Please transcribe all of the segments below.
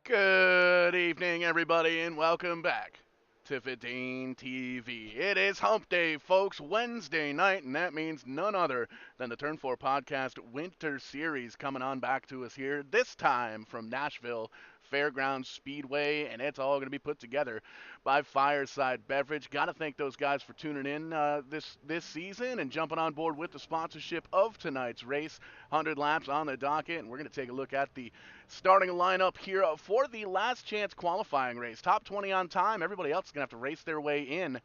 Good evening, everybody, and welcome back to Fidane TV. It is Hump Day, folks, Wednesday night, and that means none other than the Turn4Podcast Winter Series coming on back to us here, this time from Nashville Fairgrounds Speedway, and it's all going to be put together by Fireside Beverage. Got to thank those guys for tuning in this season and jumping on board with the sponsorship of tonight's race. 100 laps on the docket, and we're going to take a look at the starting lineup here for the last chance qualifying race. Top 20 on time. Everybody else is going to have to race their way in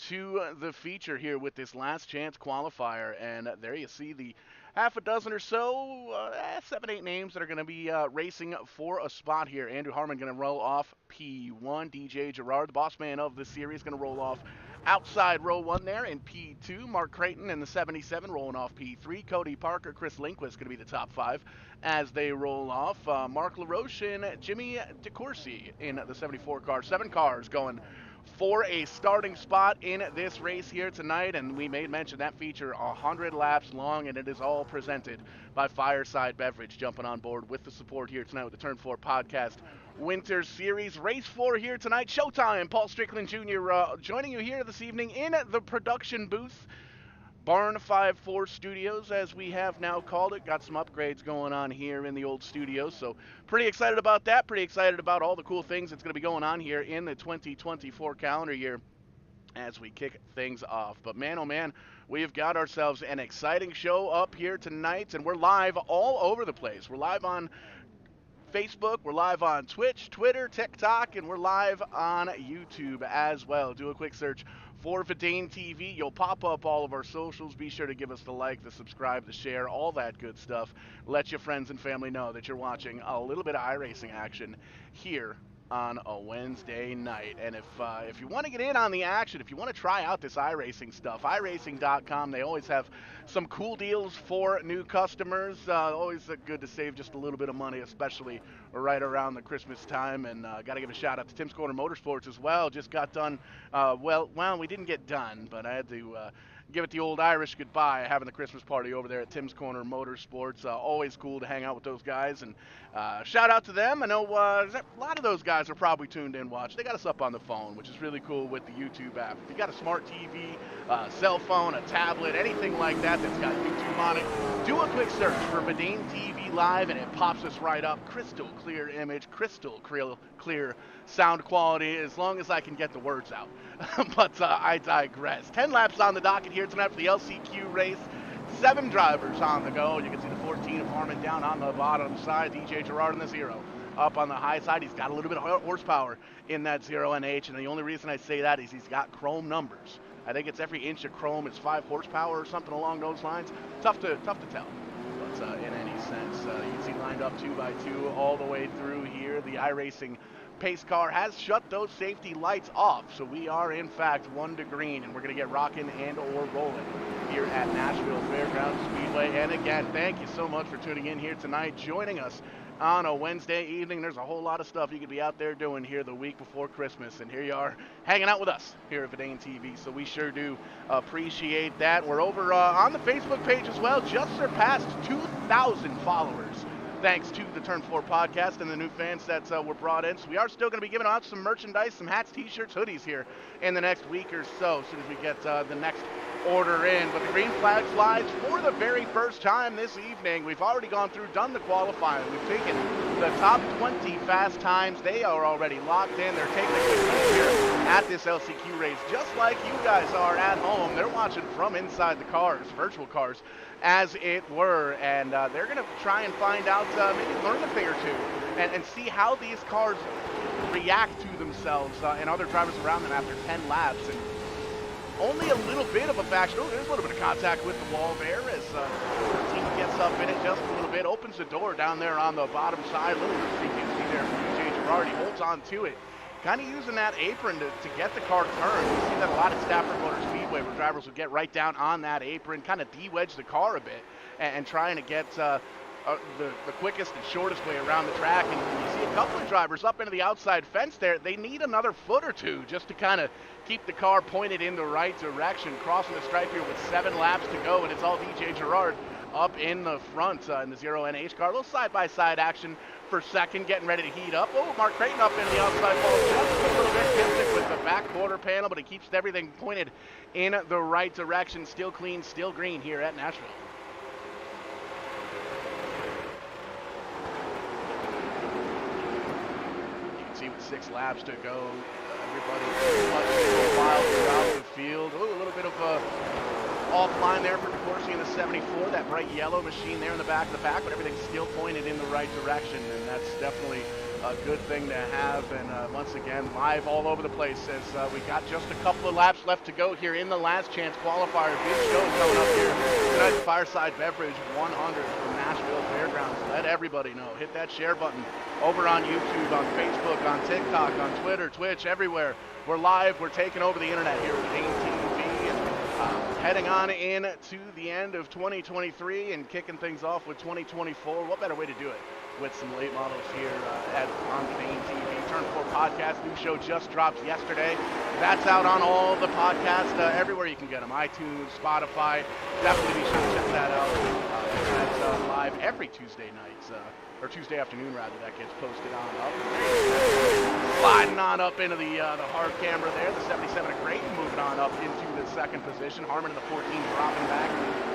to the feature here with this last chance qualifier. And there you see the half a dozen or so, 7, 8 names that are going to be racing for a spot here. Andrew Harmon going to roll off P1. DJ Gerard, the boss man of the series, going to roll off outside row 1 there in P2. Mark Creighton in the 77 rolling off P3. Cody Parker, Chris Lindquist going to be the top 5 as they roll off. Mark LaRoche and Jimmy DeCourcy in the 74 car. 7 cars going for a starting spot in this race here tonight, and we made mention that feature 100 laps long, and it is all presented by Fireside Beverage, jumping on board with the support here tonight with the Turn4 Podcast Winter Series. Race 4 here tonight, showtime. Paul Strickland Jr. Joining you here this evening in the production booth. Barn 5-4 Studios, as we have now called it. Got some upgrades going on here in the old studios, so pretty excited about that. Pretty excited about all the cool things that's going to be going on here in the 2024 calendar year as we kick things off. But man, oh man, we've got ourselves an exciting show up here tonight, and we're live all over the place. We're live on Facebook, we're live on Twitch, Twitter, TikTok, and we're live on YouTube as well. Do a quick search for Fidane TV. You'll pop up all of our socials. Be sure to give us the like, the subscribe, the share, all that good stuff. Let your friends and family know that you're watching a little bit of iRacing action here on a Wednesday night. And if you want to get in on the action, if you want to try out this iRacing stuff, iRacing.com, they always have some cool deals for new customers. Always good to save just a little bit of money, especially right around the Christmas time. And got to give a shout out to Tim's Corner Motorsports as well. Just got done. Well, we didn't get done, but I had to give it the old Irish goodbye, having the Christmas party over there at Tim's Corner Motorsports. Always cool to hang out with those guys, and shout out to them. I know a lot of those guys are probably tuned in watch. They got us up on the phone, which is really cool with the YouTube app. If you got a smart TV, cell phone, a tablet, anything like that that's got YouTube on it, do a quick search for Fidane TV Live, and it pops us right up. Crystal clear image, crystal clear sound quality, as long as I can get the words out. But I digress. 10 laps on the docket here tonight for the LCQ race. 7 drivers on the go. You can see the 14 of Harmon down on the bottom side. DJ Gerard in the 0 up on the high side. He's got a little bit of horsepower in that 0NH, and the only reason I say that is he's got chrome numbers. I think it's every inch of chrome is 5 horsepower or something along those lines. Tough to tell. But in any sense, you can see lined up 2x2 all the way through here. The iRacing pace car has shut those safety lights off, so we are in fact 1 to green, and we're going to get rocking and or rolling here at Nashville Fairgrounds Speedway. And again, thank you so much for tuning in here tonight, joining us on a Wednesday evening. There's a whole lot of stuff you could be out there doing here the week before Christmas, and here you are hanging out with us here at Fidane TV, so we sure do appreciate that. We're over on the Facebook page as well, just surpassed 2,000 followers thanks to the Turn4 Podcast and the new fans that were brought in. So we are still going to be giving out some merchandise, some hats, t-shirts, hoodies here in the next week or so, as soon as we get the next order in. But the green flag flies for the very first time this evening. We've already gone through, done the qualifying. We've taken the top 20 fast times. They are already locked in. They're taking a quick look here at this LCQ race, just like you guys are at home. They're watching from inside the cars, virtual cars, as it were, and they're going to try and find out, maybe learn a thing or two, and see how these cars react to themselves and other drivers around them after 10 laps. And only a little bit of a faction. Oh, there's a little bit of contact with the wall there as the team gets up in it just a little bit, opens the door down there on the bottom side. A little bit you can see there from DJ Gerard. He holds on to it, kind of using that apron to get the car turned. You see that a lot at Stafford Motor Speedway, where drivers would get right down on that apron, kind of de-wedge the car a bit, and trying to get the quickest and shortest way around the track. And you see a couple of drivers up into the outside fence there. They need another foot or two just to kind of keep the car pointed in the right direction. Crossing the stripe here with 7 laps to go, and it's all DJ Gerard up in the front in the 0NH car. A little side-by-side action for second, getting ready to heat up. Oh, Mark Creighton up into the outside wall just a little bit. Kills it with the back quarter panel, but he keeps everything pointed in the right direction. Still clean, still green here at Nashville. You can see with 6 laps to go, everybody clutching wild throughout the field. Ooh, a little bit of a offline there for DeCourcy in the 74, that bright yellow machine there in the back of the pack, but everything's still pointed in the right direction, and that's definitely a good thing to have. And once again, live all over the place as we got just a couple of laps left to go here in the last chance qualifier. Big show coming up here tonight. Fireside Beverage 100 from Nashville Fairgrounds. Let everybody know. Hit that share button over on YouTube, on Facebook, on TikTok, on Twitter, Twitch, everywhere. We're live. We're taking over the internet here with AT&T. Heading on in to the end of 2023 and kicking things off with 2024. What better way to do it with some late models here on Vane TV. Turn4Podcast, new show just dropped yesterday. That's out on all the podcasts, everywhere you can get them. iTunes, Spotify. Definitely be sure to check that out. That's live every Tuesday night, or Tuesday afternoon rather, that gets posted on up. Sliding on up into the hard camera there. The 77 of Creighton moving on up into the second position. Harmon in the 14 dropping back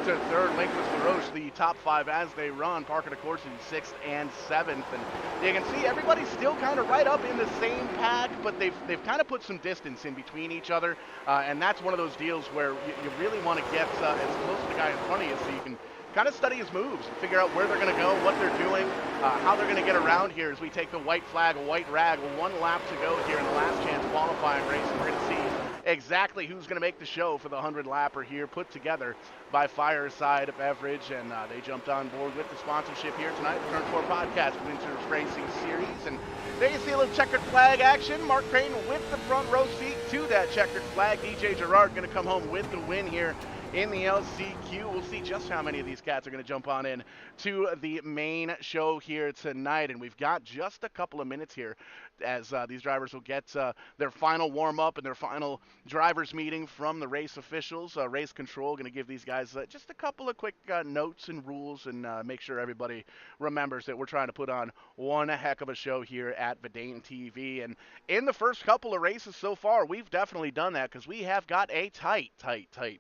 to third. Linquist LaRoche, the top 5 as they run. Parker DeCourcy, 6th and 7th. And you can see everybody's still kind of right up in the same pack, but they've kind of put some distance in between each other. And that's one of those deals where you really want to get as close to the guy in front of you so you can kind of study his moves and figure out where they're going to go, what they're doing, how they're going to get around here as we take the white flag, a white rag, 1 lap to go here in the last chance qualifying race. And we're going to see exactly who's going to make the show for the 100-lapper here, put together by Fireside Beverage. And they jumped on board with the sponsorship here tonight, the Turn4Podcast Winter Racing Series. And there you see a little checkered flag action. Mark Creighton with the front row seat to that checkered flag. DJ Gerard going to come home with the win here in the LCQ. We'll see just how many of these cats are going to jump on in to the main show here tonight. And we've got just a couple of minutes here as these drivers will get their final warm-up and their final drivers meeting from the race officials. Race control going to give these guys just a couple of quick notes and rules and make sure everybody remembers that we're trying to put on one heck of a show here at Vane TV. And in the first couple of races so far, we've definitely done that because we have got a tight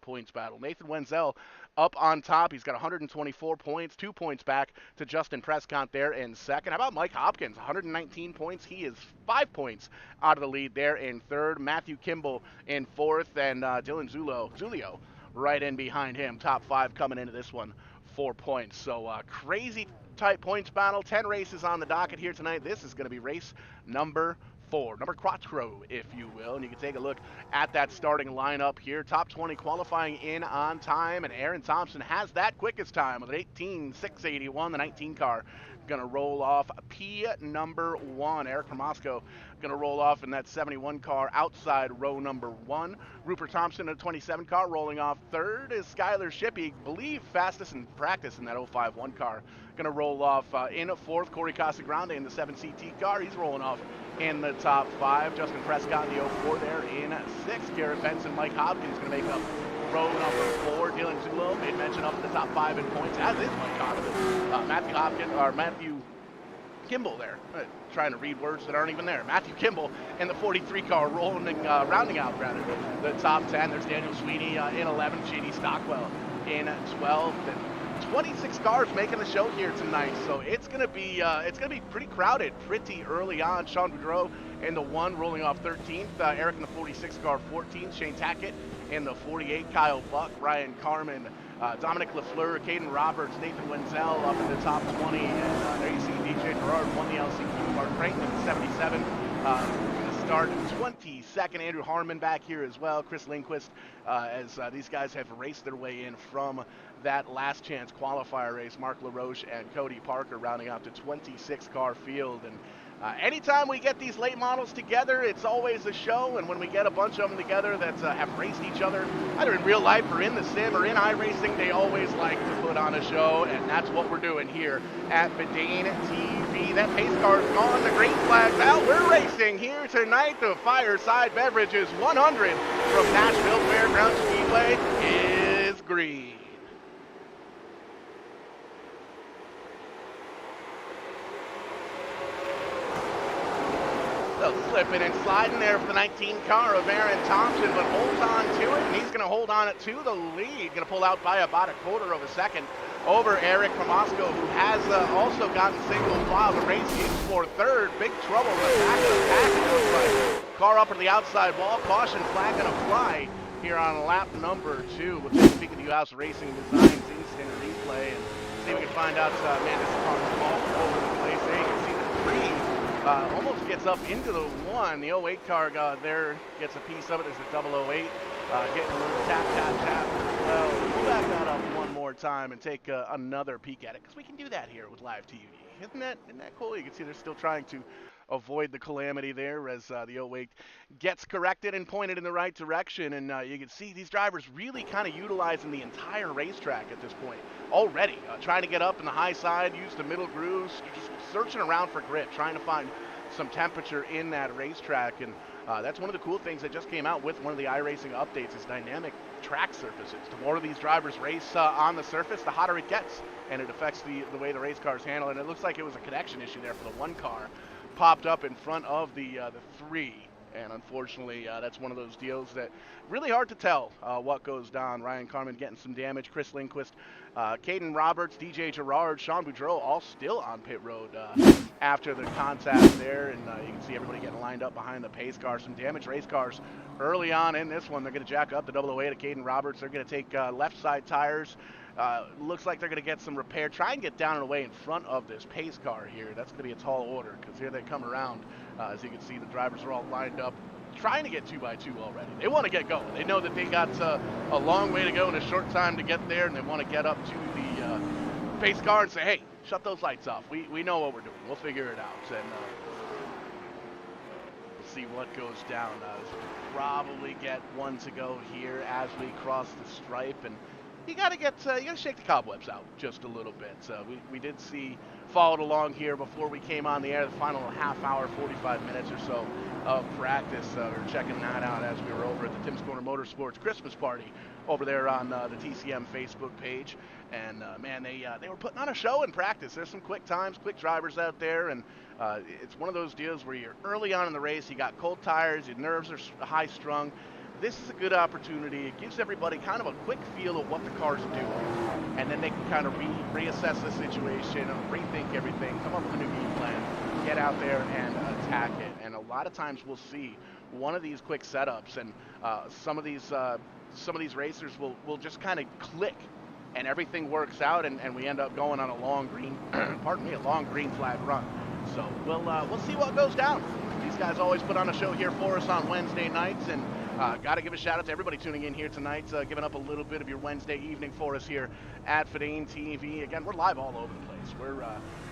points battle. Nathan Wenzel up on top. He's got 124 points, 2 points back to Justin Prescott there in second. How about Mike Hopkins? 119 points. He is 5 points out of the lead there in third. Matthew Kimball in fourth, and Dylan Zulio right in behind him. Top 5 coming into this one, 4 points. So crazy tight points battle. 10 races on the docket here tonight. This is going to be race number 4, number quattro, if you will. And you can take a look at that starting lineup here. Top 20 qualifying in on time, and Aaron Thompson has that quickest time with an 18.681. The 19 car going to roll off P number 1. Eric Promasco going to roll off in that 71 car outside row number 1. Rupert Thompson in a 27 car rolling off third is Skylar Shippey, believe fastest in practice in that 051 car. Going to roll off in fourth. Corey Casagrande in the 7CT car. He's rolling off in the top 5. Justin Prescott in the 04 there in 6th. Garrett Benson, Mike Hopkins going to make up row number 4. Dylan Zulo made mention up in the top 5 in points, as is Mike Hopkins. Matthew Kimball there. Trying to read words that aren't even there. Matthew Kimball in the 43 car rounding out the top 10. There's Daniel Sweeney in 11th. J.D. Stockwell in 12th. And 26 cars making the show here tonight, so it's gonna be pretty crowded pretty early on. Sean Boudreau in the 1 rolling off 13th. Eric in the 46 car 14th. Shane Tackett in the 48. Kyle Buck, Ryan Carmen, Dominic LaFleur, Caden Roberts, Nathan Wenzel up in the top 20. And there you see DJ Gerard won the LCQ. Mark Creighton in the 77. Start 22nd. Andrew Harmon back here as well. Chris Lindquist, as these guys have raced their way in from that last chance qualifier race. Mark LaRoche and Cody Parker rounding out the 26 car field. And anytime we get these late models together, it's always a show. And when we get a bunch of them together that have raced each other, either in real life or in the sim or in iRacing, they always like to put on a show. And that's what we're doing here at Vane TV. That pace car's gone, the green flag's out. We're racing here tonight. The Fireside Beverages 100 from Nashville Fairgrounds Speedway is green. Slipping and sliding there for the 19 car of Aaron Thompson, but holds on to it, and he's going to hold on it to the lead. Going to pull out by about a quarter of a second over Eric Promosko, who has also gotten singles while the race is for third. Big trouble in the back of the pack, it looks like. Car up to the outside wall. Caution flag going to fly here on lap number 2. We'll take a peek at the U-House Racing Designs instant replay and see if we can find out, man, this car is all over the place. There you can see the 3 almost gets up into the 1. The 08 car there gets a piece of it. There's a 008 getting a little tap, tap, tap as well. We'll back that up one more time and take another peek at it, because we can do that here with live TV. Isn't that cool? You can see they're still trying to avoid the calamity there as the 08 gets corrected and pointed in the right direction. And you can see these drivers really kind of utilizing the entire racetrack at this point already. Trying to get up in the high side, use the middle grooves, just searching around for grip, trying to find some temperature in that racetrack. And that's one of the cool things that just came out with one of the iRacing updates is dynamic track surfaces. The more these drivers race on the surface, the hotter it gets, and it affects the way the race cars handle. And it looks like it was a connection issue there for the 1 car. Popped up in front of the 3, and unfortunately that's one of those deals that really hard to tell what goes down. Ryan Carmen getting some damage, Chris Lindquist, Caden Roberts, DJ Gerard, Sean Boudreau all still on pit road after the contact there, and you can see everybody getting lined up behind the pace car. Some damaged race cars early on in this one. They're going to jack up the 008 of Caden Roberts. They're going to take left side tires. Looks like they're going to get some repair. Try and get down and away in front of this pace car here. That's going to be a tall order, because here they come around. As you can see, the drivers are all lined up, trying to get 2x2 already. They want to get going. They know that they got a long way to go and a short time to get there, and they want to get up to the pace car and say, hey, shut those lights off. We know what we're doing. We'll figure it out. And we'll see what goes down. Probably get 1 to go here as we cross the stripe, and you gotta shake the cobwebs out just a little bit. We did see followed along here before we came on the air, the final half hour, 45 minutes or so of practice. We were checking that out as we were over at the Tim's Corner Motorsports Christmas party over there on the TCM Facebook page. And man, they were putting on a show in practice. There's some quick times, quick drivers out there, and it's one of those deals where you're early on in the race, you got cold tires, your nerves are high strung. This is a good opportunity. It gives everybody kind of a quick feel of what the car's doing, and then they can kind of reassess the situation, rethink everything, come up with a new game plan, get out there and attack it. And a lot of times we'll see one of these quick setups, and some of these racers will just kind of click, and everything works out, and we end up going on a long green, a long green flag run. So we'll see what goes down. These guys always put on a show here for us on Wednesday nights, and got to give a shout out to everybody tuning in here tonight, giving up a little bit of your Wednesday evening for us here at Fidane TV. Again, we're live all over the place. We're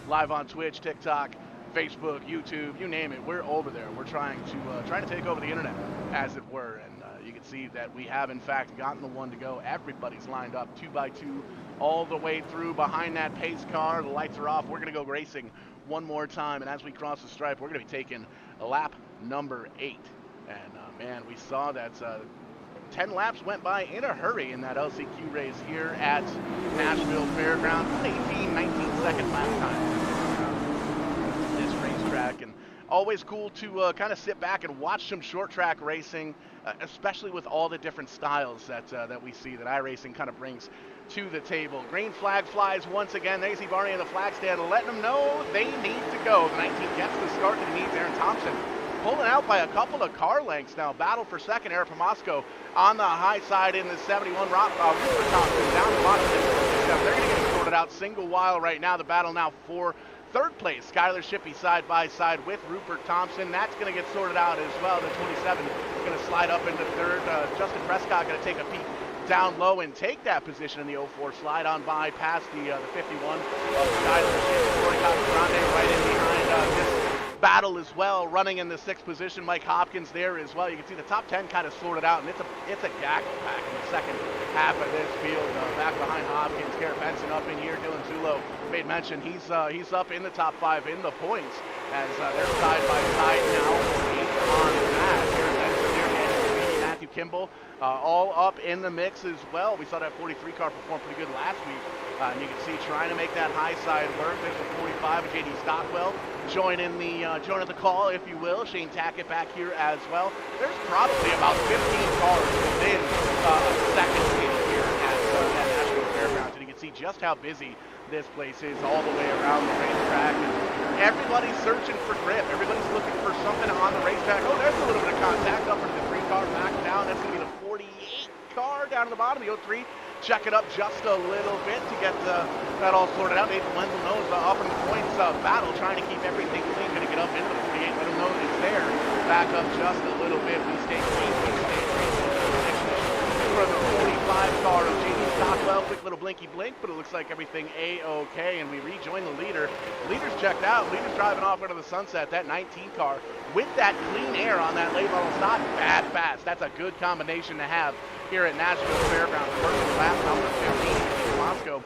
live on Twitch, TikTok, Facebook, YouTube, you name it. We're over there. We're trying to take over the internet, as it were. And you can see that we have, in fact, gotten the 1 to go. Everybody's lined up 2x2 all the way through behind that pace car. The lights are off. We're going to go racing one more time. And as we cross the stripe, we're going to be taking lap number 8. And man, we saw that 10 laps went by in a hurry in that LCQ race here at Nashville Fairgrounds. 18, 19 second lap time this racetrack, and always cool to kind of sit back and watch some short track racing, especially with all the different styles that we see that iRacing kind of brings to the table. Green flag flies once again. There you see Barney in the flag stand letting them know they need to go. The 19 gets the start that he needs. Aaron Thompson pulling out by a couple of car lengths now. Battle for second. Eric Promosko on the high side in the 71. Rupert Thompson down the bottom. They're going to get it sorted out single while right now. The battle now for third place. Skylar Shippey side by side with Rupert Thompson. That's going to get sorted out as well. The 27 is going to slide up into third. Justin Prescott going to take a peek down low and take that position in the 04. Slide on by past the 51 of Skylar Shippey. Corey Grande right in behind this battle as well, running in the 6th position. Mike Hopkins there as well. You can see the top 10 kind of sorted out, and it's a gaggle pack in the second half of this field. Back behind Hopkins, Garrett Benson up in here. Dylan Zulo made mention he's up in the top 5 in the points as they're side by side now. 8 on that. Garrett Benson there, and Matthew Kimball all up in the mix as well. We saw that 43 car perform pretty good last week. And you can see trying to make that high side work. There's a 45 of J.D. Stockwell joining the call, if you will. Shane Tackett back here as well. There's probably about 15 cars within a second here at Nashville Fairgrounds, and you can see just how busy this place is all the way around the racetrack. And everybody's searching for grip. Everybody's looking for something on the racetrack. Oh, there's a little bit of contact up into the 3 car back down. That's going to be the 48 car down to the bottom. The 03 check it up just a little bit to get that all sorted out. Nathan Wenzel knows up in the points battle, trying to keep everything clean. Going to get up into the 48. Let him know that it's there. Back up just a little bit. We stay clean. We stay for the 45 car of J.D. Stockwell. Quick little blinky blink, but it looks like everything A-OK, and we rejoin the leader. Leader's checked out. Leader's driving off into the sunset. That 19 car with that clean air on that late model, not bad fast. That's a good combination to have here at Nashville Fairgrounds. Working lap number 15 in Moscow.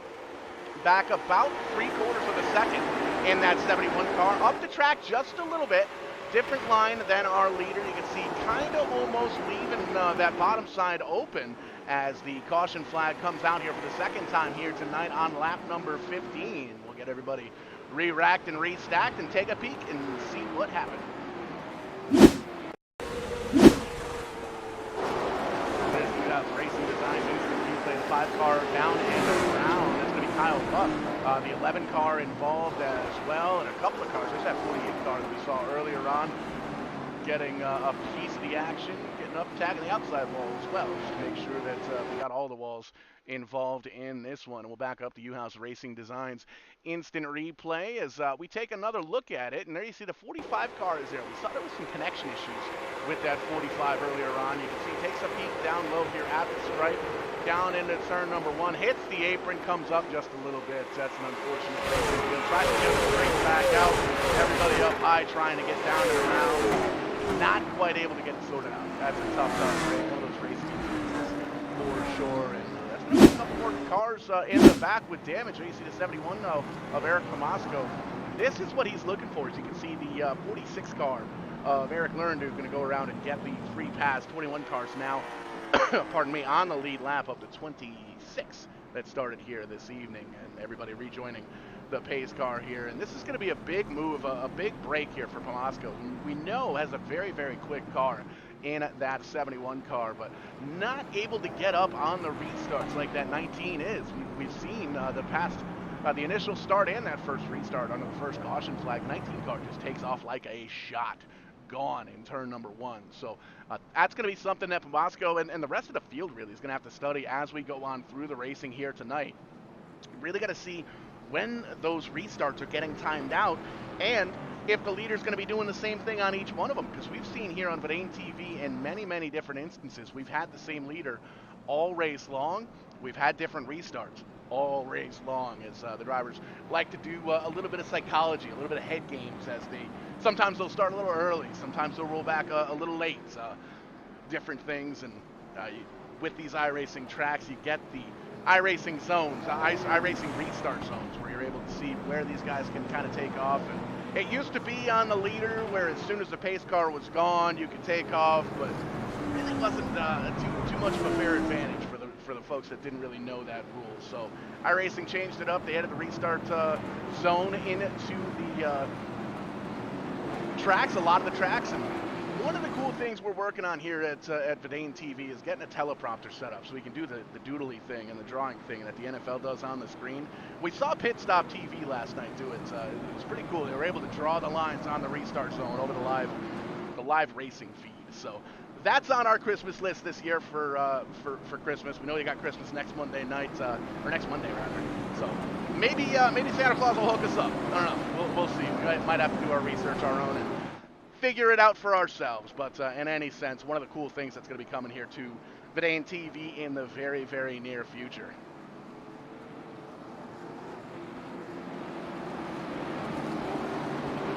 Back about 3/4 of a second in that 71 car. Up the track just a little bit. Different line than our leader. You can see kind of almost leaving that bottom side open as the caution flag comes out here for the second time here tonight on lap number 15. We'll get everybody re-racked and restacked and take a peek and see what happened. Racing Design play the 5 car down and around. That's going to be Kyle Buck. The 11 car involved as well, and a couple of cars. There's that 48 car that we saw earlier on, getting a piece of the action, getting up, tagging the outside wall as well, just to make sure that we got all the walls involved in this one. And we'll back up the U-House Racing Designs instant replay as we take another look at it. And there you see the 45 car is there. We saw there was some connection issues with that 45 earlier on. You can see he takes a peek down low here at the stripe, down into turn number 1, hits the apron, comes up just a little bit. That's an unfortunate thing. He'll try to get it straight back out. Everybody up high trying to get down and around. Not quite able to get it sorted out. That's a tough one of those race teams for sure. And that's going to be a couple more cars in the back with damage. You see the 71 of Eric Pomasco. This is what he's looking for. As you can see, the 46 car of Eric Lerndue going to go around and get the free pass. 21 cars now, pardon me, on the lead lap of the 26 that started here this evening, and everybody rejoining the pace car here. And this is going to be a big move, a big break here for Pomasco. We know has a very, very quick car in that 71 car, but not able to get up on the restarts like that 19 is. We've seen the initial start and that first restart under the first caution flag. 19 car just takes off like a shot. Gone in turn number 1. So that's going to be something that Pomasco and the rest of the field really is going to have to study as we go on through the racing here tonight. Really got to see when those restarts are getting timed out and if the leader's going to be doing the same thing on each one of them, because we've seen here on Verdane TV in many, many different instances, we've had the same leader all race long. We've had different restarts all race long as the drivers like to do a little bit of psychology, a little bit of head games as sometimes they'll start a little early, sometimes they'll roll back a little late, different things. And with these iRacing tracks, you get the iRacing zones, iRacing restart zones, where you're able to see where these guys can kind of take off. And it used to be on the leader where as soon as the pace car was gone, you could take off, but it really wasn't too much of a fair advantage for the folks that didn't really know that rule. So iRacing changed it up. They added the restart zone into the tracks, a lot of the tracks. And one of the cool things we're working on here at Verdane TV is getting a teleprompter set up so we can do the doodly thing and the drawing thing that the NFL does on the screen. We saw Pit Stop TV last night do it. It was pretty cool. They were able to draw the lines on the restart zone over the live racing feed. So that's on our Christmas list this year for Christmas. We know you got Christmas next Monday night, or next Monday rather. So maybe Santa Claus will hook us up. I don't know. We'll see. We might have to do our research our own and figure it out for ourselves. But in any sense, one of the cool things that's going to be coming here to Verdane TV in the very, very near future.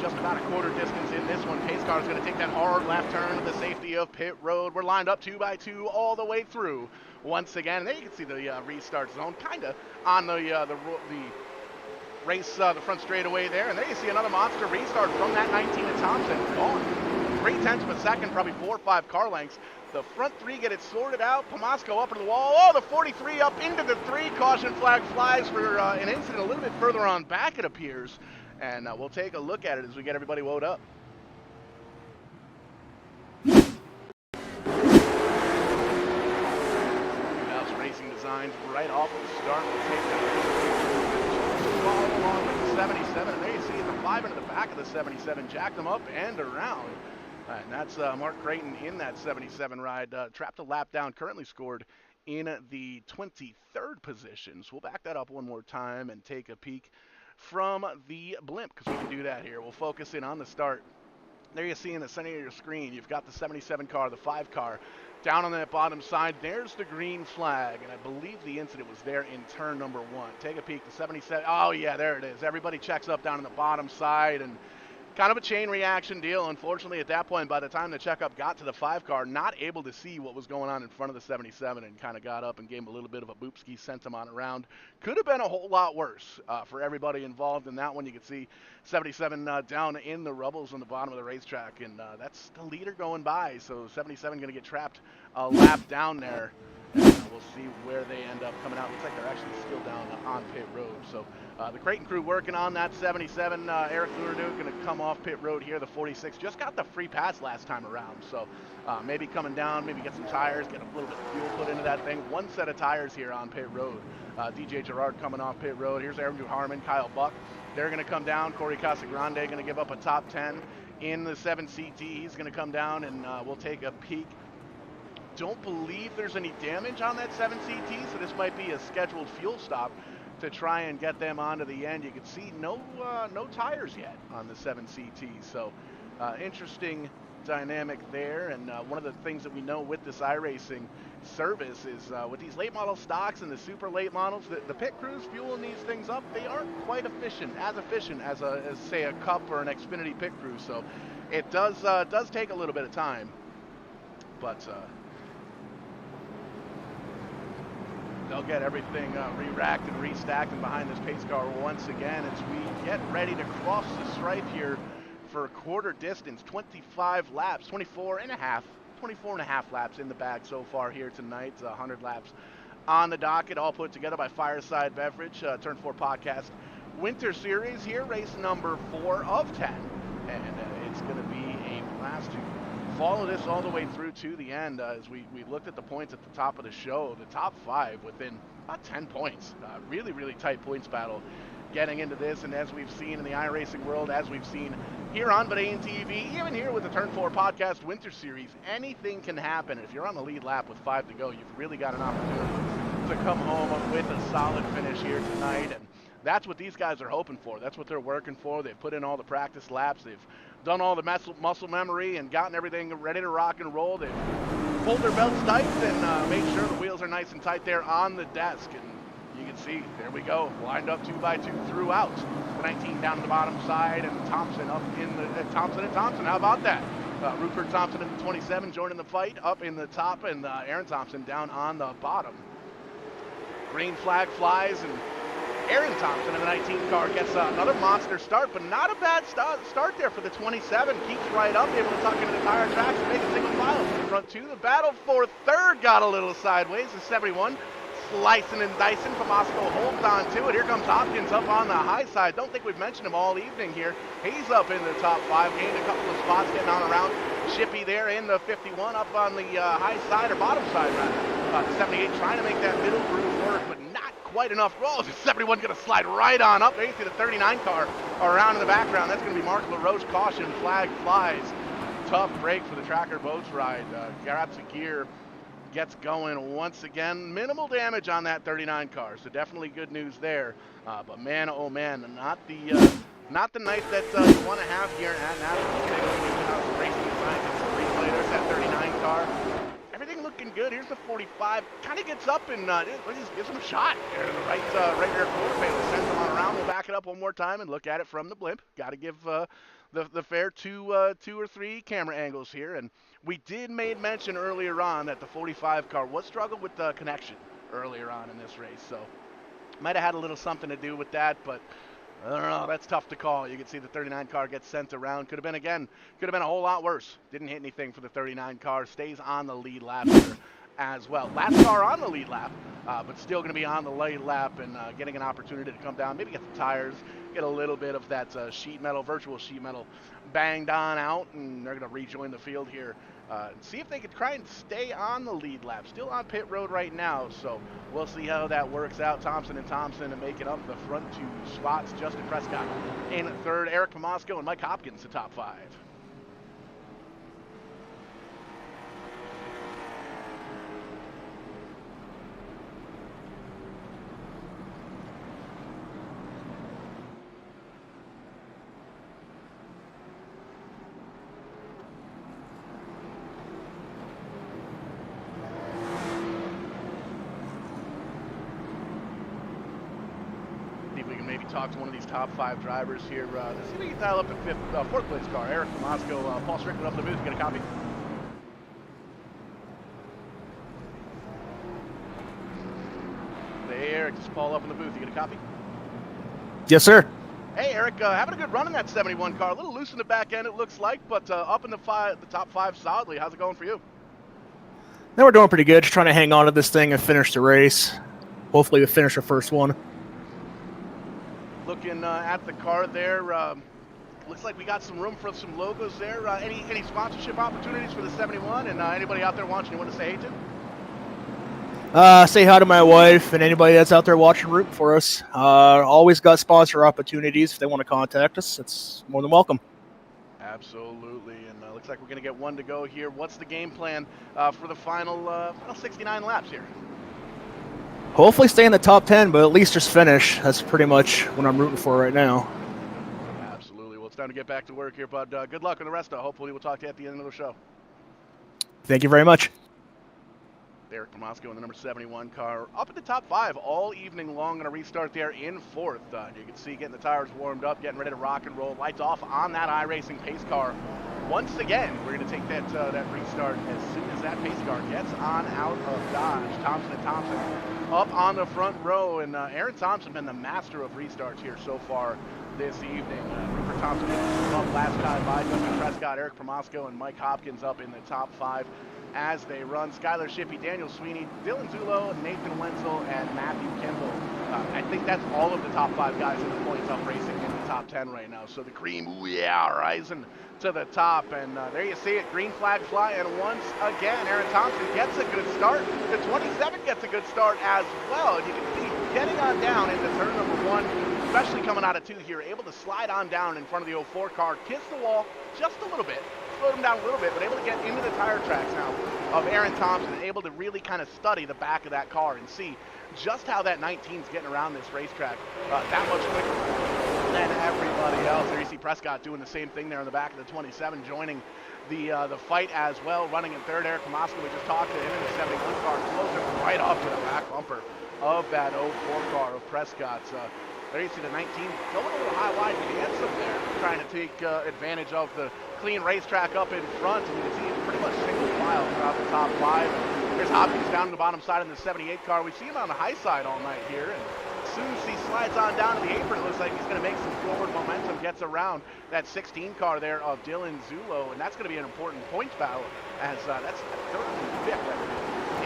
Just about a quarter distance in this one. Pace car is going to take that hard left turn to the safety of pit road. We're lined up 2x2 all the way through once again. And there you can see the restart zone kind of on the race, the front straightaway there. And there you see another monster restart from that 19 at Thompson. Gone. 0.3 of a second, probably 4 or 5 car lengths. The front 3 get it sorted out. Pomasco up into the wall. Oh, the 43 up into the 3. Caution flag flies for an incident a little bit further on back, it appears. and we'll take a look at it as we get everybody woed up. Racing designs right off the start. We'll take that. Follow along with the 77, and there you see the 5 into the back of the 77, jack them up and around. And that's Mark Creighton in that 77 ride. Trapped a lap down, currently scored in the 23rd position. So we'll back that up one more time and take a peek from the blimp, because we can do that here. We'll focus in on the start. There you see in the center of your screen, you've got the 77 car, the 5 car. Down on that bottom side, there's the green flag, and I believe the incident was there in turn number 1. Take a peek, the 77, oh yeah, there it is. Everybody checks up down on the bottom side, and kind of a chain reaction deal. Unfortunately, at that point, by the time the checkup got to the 5 car, not able to see what was going on in front of the 77, and kind of got up and gave him a little bit of a boopski, sent him on around. Could have been a whole lot worse for everybody involved in that one. You can see 77 down in the rubbles on the bottom of the racetrack, and that's the leader going by. So 77 going to get trapped a lap down there. And we'll see where they end up coming out. Looks like they're actually still down on pit road. So the Creighton crew working on that 77. Eric Luerdu going to come off pit road here. The 46 just got the free pass last time around. So maybe coming down, maybe get some tires, get a little bit of fuel put into that thing. One set of tires here on pit road. DJ Gerard coming off pit road. Here's Aaron Harmon, Kyle Buck. They're going to come down. Corey Casagrande going to give up a top 10 in the 7 CT. He's going to come down, and we'll take a peek. Don't believe there's any damage on that 7 CT, so this might be a scheduled fuel stop to try and get them onto the end. You can see no tires yet on the 7 CT, so interesting dynamic there. And one of the things that we know with this iRacing service is with these late model stocks and the super late models, the pit crews fueling these things up, they aren't quite efficient as say a Cup or an Xfinity pit crew. So it does take a little bit of time, but they'll get everything re-racked and restacked and behind this pace car once again as we get ready to cross the stripe here for a quarter distance. 25 laps, 24 and a half laps in the bag so far here tonight. 100 laps on the docket, all put together by Fireside Beverage. Turn4 Podcast Winter Series here, race number 4 of 10. And it's going to be a blast to follow this all the way through to the end. As we looked at the points at the top of the show, the top 5 within about 10 points. Really, really tight points battle getting into this. And as we've seen in the iRacing world, as we've seen here on Bedane TV, even here with the Turn4 Podcast Winter Series, anything can happen. If you're on the lead lap with 5 to go, you've really got an opportunity to come home with a solid finish here tonight. And that's what these guys are hoping for. That's what they're working for. They've put in all the practice laps. They've done all the muscle memory and gotten everything ready to rock and roll. They've pulled their belts tight and made sure the wheels are nice and tight there on the desk. And you can see, there we go, lined up 2 by 2 throughout. The 19 down to the bottom side, and Thompson up in the Thompson. How about that? Rupert Thompson in the 27 joining the fight up in the top, and Aaron Thompson down on the bottom. Green flag flies, and Aaron Thompson in the 19 car gets another monster start, but not a bad start there for the 27. Keeps right up, able to tuck into the tire tracks and make a single file from the front 2. The battle for third got a little sideways. The 71 slicing and dicing. Pomasco holds on to it. Here comes Hopkins up on the high side. Don't think we've mentioned him all evening here. He's up in the top 5, gained a couple of spots, getting on around. Shippy there in the 51 up on the high side, or bottom side rather. The 78 trying to make that middle groove work, but not quite enough. Oh, the 71 going to slide right on up. There you see the 39 car around in the background. That's going to be Mark LaRoche. Caution flag flies. Tough break for the Tracker Boats ride. Grabs a gear, gets going once again. Minimal damage on that 39 car, so definitely good news there. But man, oh man, not the night that you want to have here at Nashville. Racing design gets the replay. There's that 39 car. Everything looking good. Here's the 45. Kind of gets up and just gives him a shot. Right rear quarter panel sends him on around. We'll back it up one more time and look at it from the blimp. Got to give the fair two or three camera angles here. And we did make mention earlier on that the 45 car was struggled with the connection earlier on in this race. So might have had a little something to do with that, but I don't know, that's tough to call. You can see the 39 car gets sent around. Could have been a whole lot worse. Didn't hit anything for the 39 car. Stays on the lead lap here as well. Last car on the lead lap, but still going to be on the lead lap and getting an opportunity to come down, maybe get the tires, get a little bit of that virtual sheet metal banged on out, and they're going to rejoin the field here. And see if they could try and stay on the lead lap. Still on pit road right now, so we'll see how that works out. Thompson and Thompson making up the front two spots. Justin Prescott in third. Eric Pomasco and Mike Hopkins, the top five. Talk to one of these top five drivers here. Let's see if we can dial up the fourth place car. Eric Pomasco, Paul Strickland up in the booth. Get a copy. Hey, Eric, this is Paul up in the booth. You get a copy? Yes, sir. Hey, Eric, having a good run in that 71 car. A little loose in the back end, it looks like, but up in the top five solidly. How's it going for you? Now we're doing pretty good. Just trying to hang on to this thing and finish the race. Hopefully we finish the first one. Looking at the car there, looks like we got some room for some logos there. Any sponsorship opportunities for the 71? And anybody out there watching you want to say hey to? Say hi to my wife and anybody that's out there watching rooting for us. Always got sponsor opportunities. If they want to contact us, it's more than welcome. Absolutely, and looks like we're going to get one to go here. What's the game plan for the final 69 laps here? Hopefully stay in the top 10, but at least just finish. That's pretty much what I'm rooting for right now. Absolutely. Well, it's time to get back to work here, bud. Good luck on the rest of it. Hopefully we'll talk to you at the end of the show. Thank you very much. Eric Pomasco in the number 71 car up at the top five all evening long. Going to restart there in fourth. You can see getting the tires warmed up, getting ready to rock and roll. Lights off on that iRacing pace car. Once again, we're going to take that restart as soon as that pace car gets on out of Dodge. Thompson and Thompson up on the front row, and Aaron Thompson been the master of restarts here so far this evening. Rupert Thompson up last time by Justin Prescott, Eric Pomasco, and Mike Hopkins up in the top five as they run. Skylar Shippey, Daniel Sweeney, Dylan Zulo, Nathan Wenzel, and Matthew Kimball. I think that's all of the top five guys in the points up racing in the top 10 right now. So the cream, rising to the top. And there you see it, green flag fly. And once again, Aaron Thompson gets a good start. The 27 gets a good start as well. And you can see getting on down into turn number one, especially coming out of two here, able to slide on down in front of the 04 car, kiss the wall just a little bit. Slowed him down a little bit, but able to get into the tire tracks now of Aaron Thompson, able to really kind of study the back of that car and see just how that 19's getting around this racetrack that much quicker than everybody else. There you see Prescott doing the same thing there in the back of the 27, joining the fight as well, running in third. Eric Pomasco, we just talked to him in the 71 car, closer right off to the back bumper of that 04 car of Prescott's. There you see the 19 going a little high wide handsome there, trying to take advantage of the clean racetrack up in front. And you can see pretty much single file throughout the top five. There's Hopkins down to the bottom side in the 78 car. We see him on the high side all night here. And as soon as he slides on down to the apron, it looks like he's going to make some forward momentum, gets around that 16 car there of Dylan Zulo. And that's going to be an important points battle, as that's third and fifth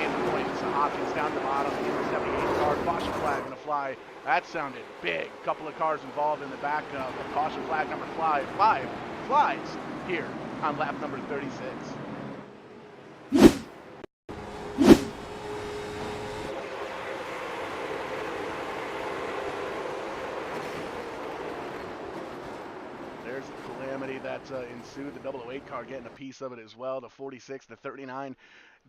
in the points. Hopkins down to the bottom in the 78 car. Caution flag going to fly. That sounded big. A couple of cars involved in the back of caution flag number 5 flies here on lap number 36. There's the calamity that ensued. The 008 car getting a piece of it as well. The 46, the 39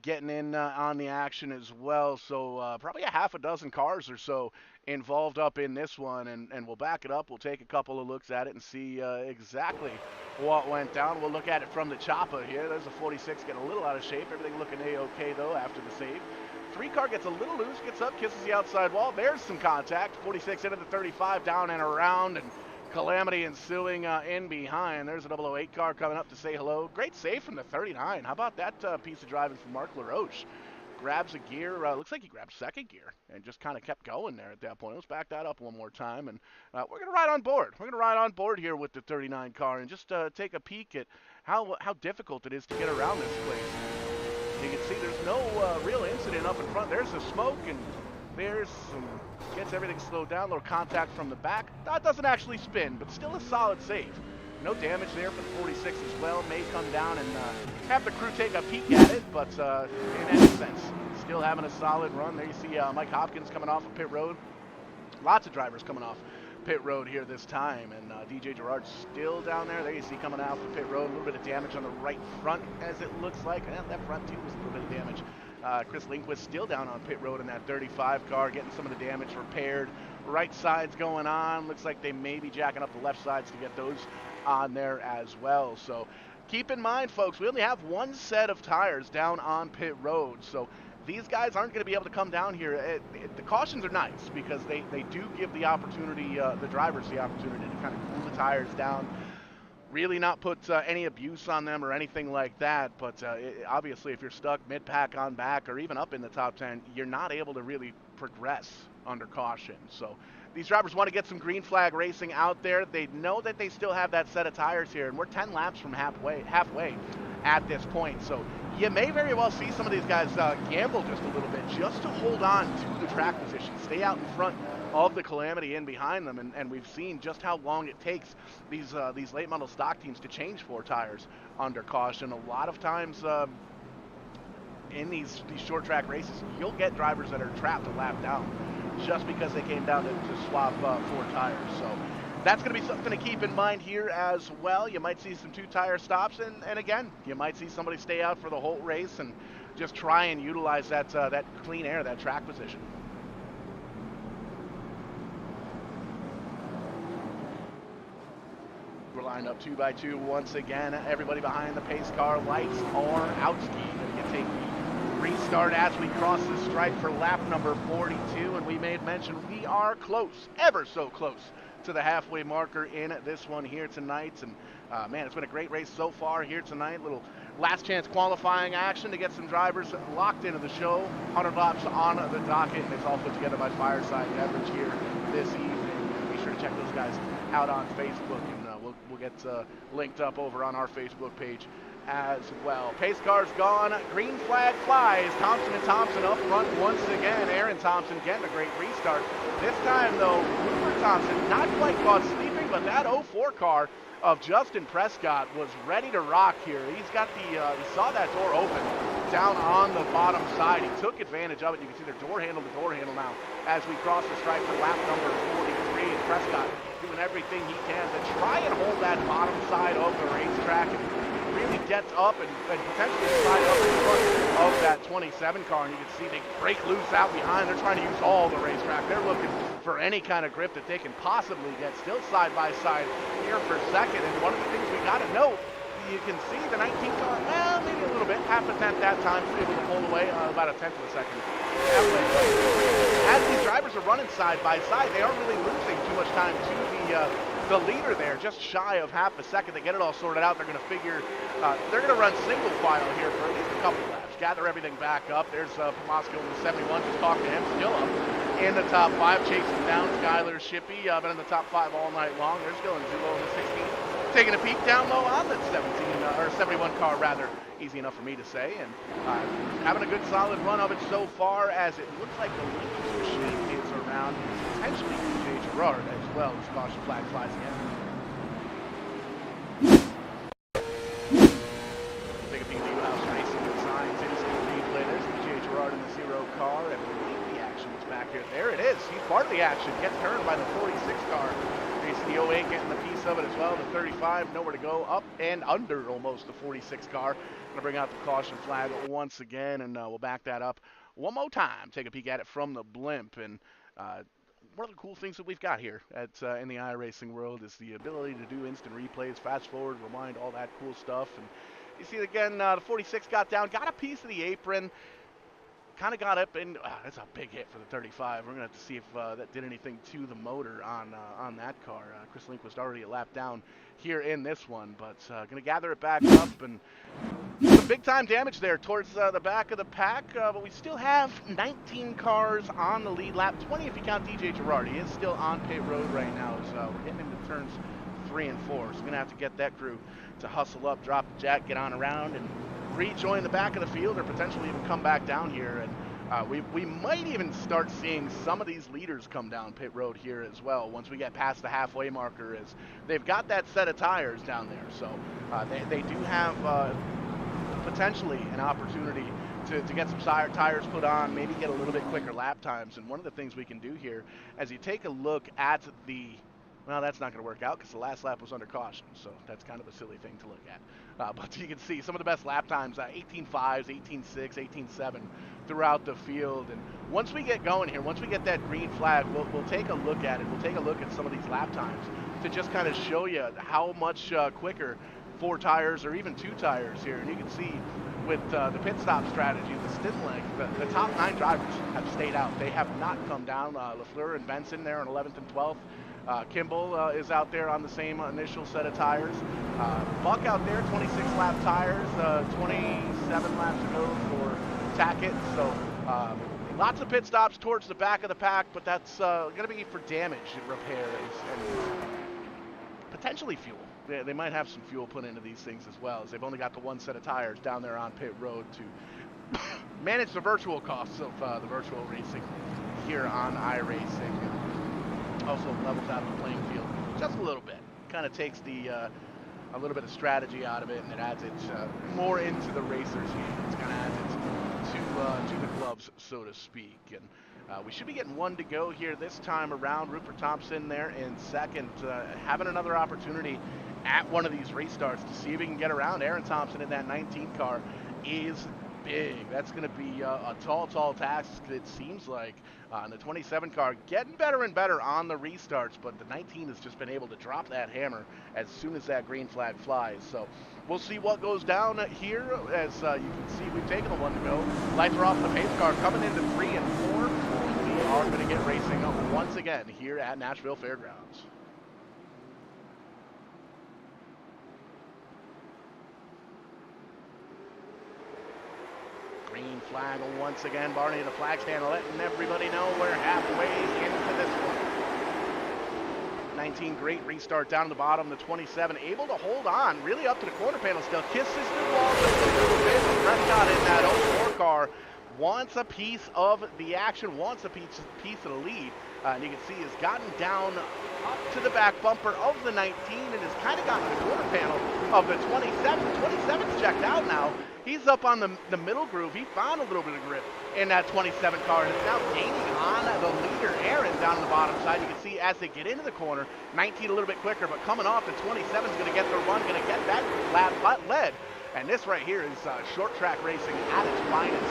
getting in on the action as well. So probably a half a dozen cars or so involved up in this one, and we'll back it up. We'll take a couple of looks at it and see exactly what went down. We'll look at it from the chopper here. There's a 46 getting a little out of shape. Everything looking A-okay though after the save. 3 car gets a little loose, gets up, kisses the outside wall. There's some contact. 46 into the 35, down and around, and calamity ensuing in behind. There's a 008 car coming up to say hello. Great save from the 39. How about that piece of driving from Mark LaRoche? Grabs a gear. Looks like he grabbed second gear and just kind of kept going there at that point. Let's back that up one more time, and we're going to ride on board. We're going to ride on board here with the 39 car and just take a peek at how difficult it is to get around this place. You can see there's no real incident up in front. There's the smoke, and There's some, gets everything slowed down, little contact from the back. That doesn't actually spin, but still a solid save. No damage there for the 46 as well. May come down and have the crew take a peek at it, but in any sense, still having a solid run. There you see Mike Hopkins coming off of pit road. Lots of drivers coming off pit road here this time, and DJ Gerard's still down there. There you see coming out the pit road, a little bit of damage on the right front as it looks like, and that front too was a little bit of damage. Chris Lindquist still down on pit road in that 35 car, getting some of the damage repaired. Right side's going on. Looks like they may be jacking up the left sides to get those on there as well. So keep in mind, folks, we only have one set of tires down on pit road. So these guys aren't going to be able to come down here. The cautions are nice because they do give the opportunity, the drivers the opportunity to kind of cool the tires down, really not put any abuse on them or anything like that. But obviously, if you're stuck mid-pack on back or even up in the top 10, you're not able to really progress under caution. So these drivers want to get some green flag racing out there. They know that they still have that set of tires here, and we're 10 laps from halfway at this point. So you may very well see some of these guys gamble just a little bit just to hold on to the track position, stay out in front of the Calamity in behind them, and we've seen just how long it takes these late model stock teams to change 4 tires under caution. A lot of times in these short track races, you'll get drivers that are trapped a lap down just because they came down to swap 4 tires. So that's going to be something to keep in mind here as well. You might see some 2-tire stops, and again, you might see somebody stay out for the whole race and just try and utilize that clean air, that track position. We're lined up 2 by 2 once again. Everybody behind the pace car. Lights are out. Ski. Going to take the restart as we cross the stripe for lap number 42. And we made mention we are close, ever so close, to the halfway marker in this one here tonight. And man, it's been a great race so far here tonight. Little last chance qualifying action to get some drivers locked into the show. 100 laps on the docket, and it's all put together by Fireside Beverage here this evening. Be sure to check those guys out on Facebook, and we'll get linked up over on our Facebook page as well. Pace car's gone. Green flag flies. Thompson and Thompson up front once again. Aaron Thompson getting a great restart. This time, though, Cooper Thompson not quite caught sleeping, but that 04 car of Justin Prescott was ready to rock here. He's got he saw that door open down on the bottom side. He took advantage of it. You can see their door handle to door handle now as we cross the stripe for lap number 43. And Prescott doing everything he can to try and hold that bottom side of the racetrack and really get up and potentially slide up in front of that 27 car. And you can see they break loose out behind. They're trying to use all the racetrack. They're looking for any kind of grip that they can possibly get. Still side by side here for second. And one of the things we got to note, you can see the 19 car, well, maybe a little bit, half a tenth that time, able to pull away about a tenth of a second. As these drivers are running side by side, they aren't really losing too much time to the leader there, just shy of half a second. They get it all sorted out. They're going to figure, they're going to run single file here for at least a couple laps, gather everything back up. There's Pomasco in the 71, just talking to him, still up in the top 5, chasing down Skyler Shippey, been in the top 5 all night long. They're still in 2 in the 16. Taking a peek down low on the 71 car rather, easy enough for me to say, and having a good solid run of it so far, as it looks like the Lincoln machine is around, potentially DJ Gerard as well, as caution flag flies again. Take a peek at the U-House Racing signs, instant replay. There's DJ Gerard in the 0 car, and the action is back here. There it is. He's part of the action. Gets turned by the 46 car. The 08 getting the piece of it as well. The 35, nowhere to go. Up and under almost the 46 car. Going to bring out the caution flag once again, and we'll back that up one more time. Take a peek at it from the blimp. And one of the cool things that we've got here at in the iRacing world is the ability to do instant replays, fast forward, rewind, all that cool stuff. And you see again, the 46 got down, got a piece of the apron. Kind of got up, and that's a big hit for the 35. We're going to have to see if that did anything to the motor on that car. Chris Lindquist already a lap down here in this one, but going to gather it back up, and some big-time damage there towards the back of the pack, but we still have 19 cars on the lead lap, 20 if you count DJ Gerard. He is still on pit road right now, so we're getting into turns 3 and 4. So we're going to have to get that crew to hustle up, drop the jack, get on around, and rejoin the back of the field, or potentially even come back down here. And We might even start seeing some of these leaders come down pit road here as well once we get past the halfway marker. Is they've got that set of tires down there, so they do have potentially an opportunity to get some tires put on, maybe get a little bit quicker lap times. And one of the things we can do here, as you take a look at well, that's not going to work out because the last lap was under caution, so that's kind of a silly thing to look at. But you can see some of the best lap times, 18.5s, 18.6, 18.7 throughout the field. And once we get going here, once we get that green flag, we'll take a look at it. We'll take a look at some of these lap times to just kind of show you how much quicker 4 tires or even 2 tires here. And you can see with the pit stop strategy, the stint length, the top 9 drivers have stayed out. They have not come down. LaFleur and Benson there on 11th and 12th. Kimball is out there on the same initial set of tires. Buck out there, 26 lap tires, 27 laps to go for Tackett. So lots of pit stops towards the back of the pack, but that's going to be for damage and repairs and potentially fuel. They might have some fuel put into these things as well, as they've only got the 1 set of tires down there on pit road to manage the virtual costs of the virtual racing here on iRacing. Also levels out the playing field just a little bit. Kind of takes a little bit of strategy out of it, and it adds it more into the racer's hands. Kind of adds it to the gloves, so to speak. And we should be getting 1 to go here this time around. Rupert Thompson there in second, having another opportunity at one of these race starts to see if he can get around Aaron Thompson in that 19 car is big. That's going to be a tall task, it seems like. And the 27 car getting better and better on the restarts, but the 19 has just been able to drop that hammer as soon as that green flag flies. So we'll see what goes down here. As you can see, we've taken the 1 to go. Lights are off the pace car coming into 3 and 4. We are going to get racing once again here at Nashville Fairgrounds. Green flag once again. Barney the flag stand letting everybody know we're halfway into this one. 19, great restart down to the bottom. The 27 able to hold on really up to the corner panel still. Kisses the wall just a little bit. Prescott in that 04 car wants a piece of the action, wants a piece of the lead. And you can see has gotten down up to the back bumper of the 19 and has kind of gotten to the corner panel of the 27. The 27's checked out now. He's up on the middle groove. He found a little bit of grip in that 27 car and is now gaining on the leader, Aaron, down the bottom side. You can see as they get into the corner, 19 a little bit quicker, but coming off, the 27 is going to get the run, going to get that lap led. And this right here is short track racing at its finest.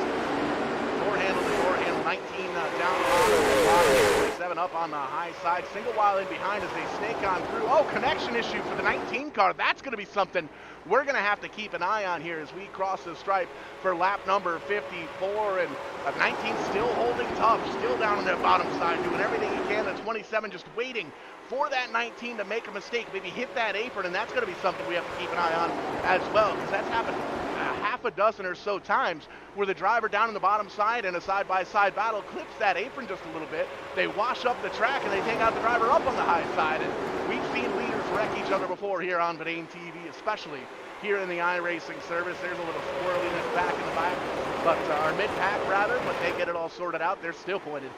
Door handle, 19 down the bottom, 27 up on the high side. Single wile in behind as they snake on through. Oh, connection issue for the 19 car. That's going to be something we're going to have to keep an eye on here as we cross the stripe for lap number 54. And 19 still holding tough, still down on the bottom side, doing everything he can. The 27 just waiting for that 19 to make a mistake, maybe hit that apron, and that's going to be something we have to keep an eye on as well, because that's happened half a dozen or so times where the driver down on the bottom side in a side-by-side battle clips that apron just a little bit. They wash up the track and they take out the driver up on the high side. And we've seen leaders wreck each other before here on Verdane TV, especially here in the iRacing service. There's a little swirliness back in the back, but our mid-pack rather, but they get it all sorted out. They're still pointed